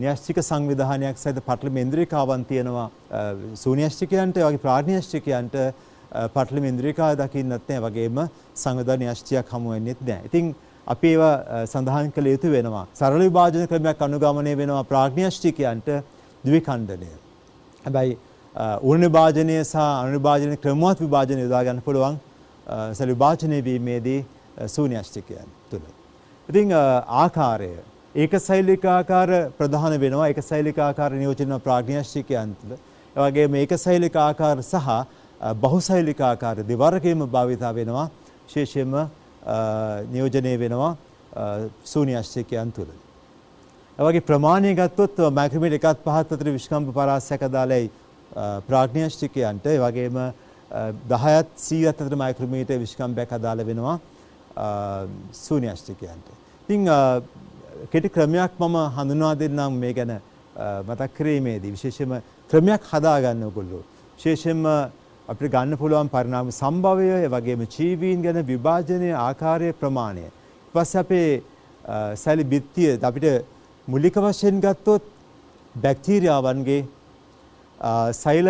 න්‍යෂ්ටික සංවිධානයක් සහිත පටලම ඉන්ද්‍රිකාවන් තියෙනවා ශූන්‍යෂ්ටිකයන්ට. ඒ වගේ ප්‍රාග්ඥාෂ්ටිකයන්ට පටලම ඉන්ද්‍රිකාව දකින්නත් නැහැ. වගේම සංවිධාන න්‍යෂ්ටියක් හමු වෙන්නේත් නැහැ. ඉතින් අපි ඒවා සඳහන් කළ යුතු වෙනවා. සරල විභාජන ක්‍රමයක් අනුගමනය වෙනවා ප්‍රාග්ඥාෂ්ටිකයන්ට ද්විඛණ්ඩනය. හැබැයි උණ විභාජනය සහ අණු විභාජන ක්‍රමවත් විභාජන යොදා ගන්න පුළුවන් සරල විභාජනය වීමේදී ශූන්‍යාෂ්ටිකයන් තුළ. ඉතින් ආකාරය ඒකශෛලික ආකාර ප්‍රධාන වෙනවා. ඒකශෛලික ආකාර නියෝජන ප්‍රාග්ඥාෂ්ටිකයන් තුළ. ඒ වගේම ඒකශෛලික ආකාර සහ බහුශෛලික ආකාර දෙවර්ගයේම භාවිතා වෙනවා. විශේෂයෙන්ම නියෝජනය වෙනවා ශූන්‍යාෂ්ටිකයන් තුළ. ඒ වගේ ප්‍රමාණය ගත්තොත් මයික්‍රෝමීටර් 1.5 අතර විශ්කම්භ පරාසයක් අදාළයි ප්‍රාග්ඥාෂ්ටිකයන්ට. ඒ වගේම 10ත් 100ත් අතර මයික්‍රෝමීටර් විශ්කම්භයක් අදාළ වෙනවා ශූන්‍යාෂ්ටිකයන්ට. ඉතින් කෙටි ක්‍රමයක් මම හඳුන්වා දෙන්නම් මේ ගැන මතක් කිරීමේදී. විශේෂයෙන්ම ක්‍රමයක් හදාගන්න ඕගොල්ලෝ. විශේෂයෙන්ම අපිට ගන්න පුළුවන් පරිණාම සම්භවය, ඒ වගේම ජීවීන් ගැන විභාජනයේ ආකාරය, ප්‍රමාණය. ඊට පස්සේ අපේ සෛල බිත්තිය අපිට මූලික වශයෙන් ගත්තොත් බැක්ටීරියාවන්ගේ සෛල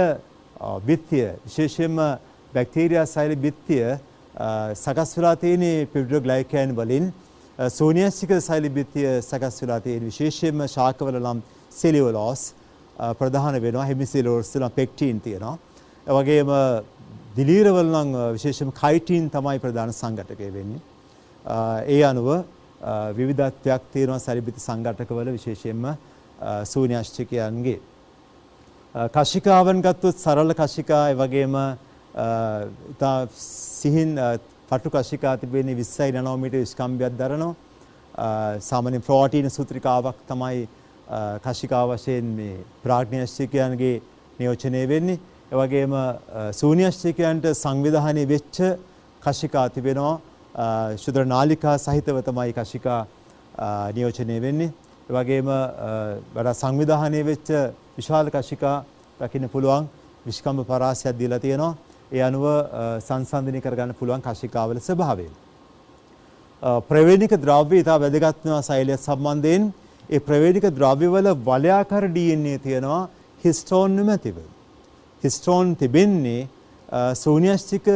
බිත්තිය, විශේෂයෙන්ම බැක්ටීරියා සෛල බිත්තිය සකස් වෙලා තියෙන පෙප්ටිඩෝග්ලයිකෑන් වලින්. ශූන්‍යාෂ්ටික සෛල බිත්තිය සකස් වෙලා තියෙන විශේෂයෙන්ම ශාකවල නම් සෙලියුලෝස් ප්‍රධාන වෙනවා. හෙමිසෙලියුලෝස් තියෙනවා, පෙක්ටින් තියෙනවා. ඒ වගේම දිලීරවල නම් විශේෂයෙන්ම කයිටින් තමයි ප්‍රධාන සංඝටකය වෙන්නේ. ඒ අනුව විවිධත්වයක් තියෙනවා සෛලබිත්ති සංඝටකවල, විශේෂයෙන්ම ශූන්‍යාෂ්ටිකයන්ගේ. කශිකාවන් ගත්තොත් සරල කශිකා, ඒ වගේම ඉතා සිහින් පටු කශිකා තිබෙන්නේ 20 නැනෝමීටර් විස්කම්භයක් දරනවා. සාමාන්‍ය ප්‍රෝටීන සූත්‍රිකාවක් තමයි කශිකා වශයෙන් මේ ප්‍රාග්ඥාෂ්ටිකයන්ගේ නියෝජනය වෙන්නේ. ඒ වගේම ශූන්‍යාෂ්ටිකයන්ට සංවිධානය වෙච්ච කශිකා තිබෙනවා. ශුද්‍ර නාලිකා සහිතව තමයි කශිකා නියෝජනය වෙන්නේ. ඒ වගේම වඩා සංවිධානය වෙච්ච විශාල කශිකා දකින්න පුළුවන් විශ්කම්භ පරාසයක් දීලා තියෙනවා. ඒ අනුව සංසන්දනය කරගන්න පුළුවන් කශිකාවල ස්වභාවය. ප්‍රවේණික ද්‍රව්‍ය ඉතා වැදගත් වෙනවා සෛලය සම්බන්ධයෙන්. ඒ ප්‍රවේණික ද්‍රව්‍යවල වලයාකාර DNA තියෙනවා හිස්ටෝන් නොමැතිව. හිස්ටෝන් තිබෙන්නේ ශූන්‍යාෂ්ටික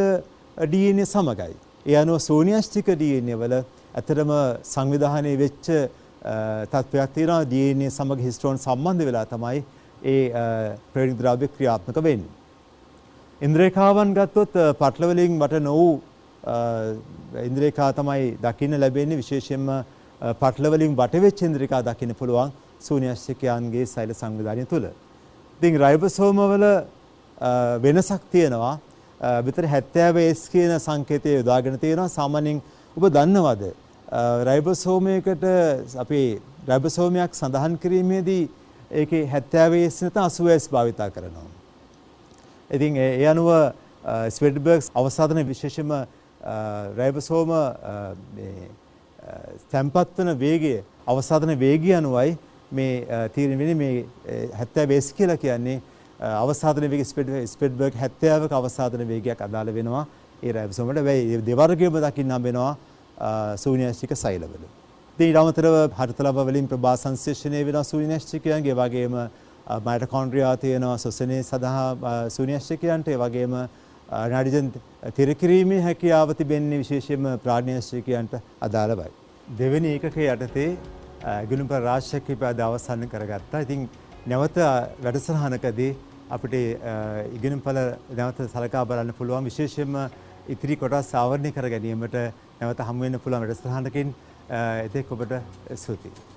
DNA සමගයි. ඒ අනුව ශූන්‍යාෂ්ටික DNA වල ඇත්තටම සංවිධානය වෙච්ච තත්ත්වයක් තියෙනවා. DNA සමග හිස්ටෝන් සම්බන්ධ වෙලා තමයි ඒ ප්‍රවේණික ද්‍රව්‍ය ක්‍රියාත්මක වෙන්නේ. ඉන්ද්‍රේඛාවන් ගත්තොත් පටල වලින් වට නොවූ ඉන්ද්‍රේඛා තමයි දකින්න ලැබෙන්නේ. විශේෂයෙන්ම පටල වලින් වට වෙච්ච ඉන්ද්‍රේඛා දකින්න පුළුවන් ශූන්‍යාෂ්ටිකයන්ගේ සෛල සංවිධානය තුළ. ඉතින් රයිබෝසෝම වල වෙනසක් තියෙනවා. විතර 70S කියන සංකේතය යොදාගෙන තියෙනවා. සාමාන්‍යයෙන් ඔබ දන්නවද රයිබෝසෝමයකට අපේ රයිබෝසෝමයක් සඳහන් කිරීමේදී ඒකේ 70S නැත්නම් 80S භාවිතා කරනවා. ඉතින් ඒ අනුව ස්වෙඩ්බර්ග්ස් අවසාදන විශේෂම රයිබෝසෝම මේ තැන්පත් වන වේගය අවසාදන වේගය අනුවයි මේ තීරණය වෙන්නේ. මේ 70S කියලා කියන්නේ අවසාදන වේගය ස්පෙඩ්බර්ග් 70ක අවසාදන වේගයක් අදාළ වෙනවා ඒ රයිබෝසෝමට. හැබැයි දෙවර්ගයේම දකින්න හම්බ වෙනවා ශූන්‍යාෂ්ටික සෛලවල. ඉතින් ඊට අමතරව හරිතලබ වලින් ප්‍රභා සංශ්ලේෂණය වෙනවා ශූන්‍යාෂ්ටිකයන්ගේ. ඒ වගේම මයිටොකොන්ඩ්‍රියා තියෙනවා ශ්වසනය සඳහා ශූන්‍යාෂ්ටිකයන්ට. ඒ වගේම නයිට්‍රජන් තිරකිරීමේ හැකියාව තිබෙන්නේ විශේෂයෙන්ම ප්‍රාග්ඥාෂ්ටිකයන්ට අදාළවයි. දෙවෙනි ඒකකයේ යටතේ ඉගෙනුම් රාශියක් ඉපද අවසන් කරගත්තා. ඉතින් නැවත වැඩසටහනකදී අපිට ඉගෙනුම්ඵල නැවත සලකා බලන්න පුළුවන්. විශේෂයෙන්ම ඉතිරි කොටස් ආවරණය කර ගැනීමට නැවත හමු වෙන්න පුළුවන් වැඩසටහනකින්. එතෙක් ඔබට ස්තුතියි.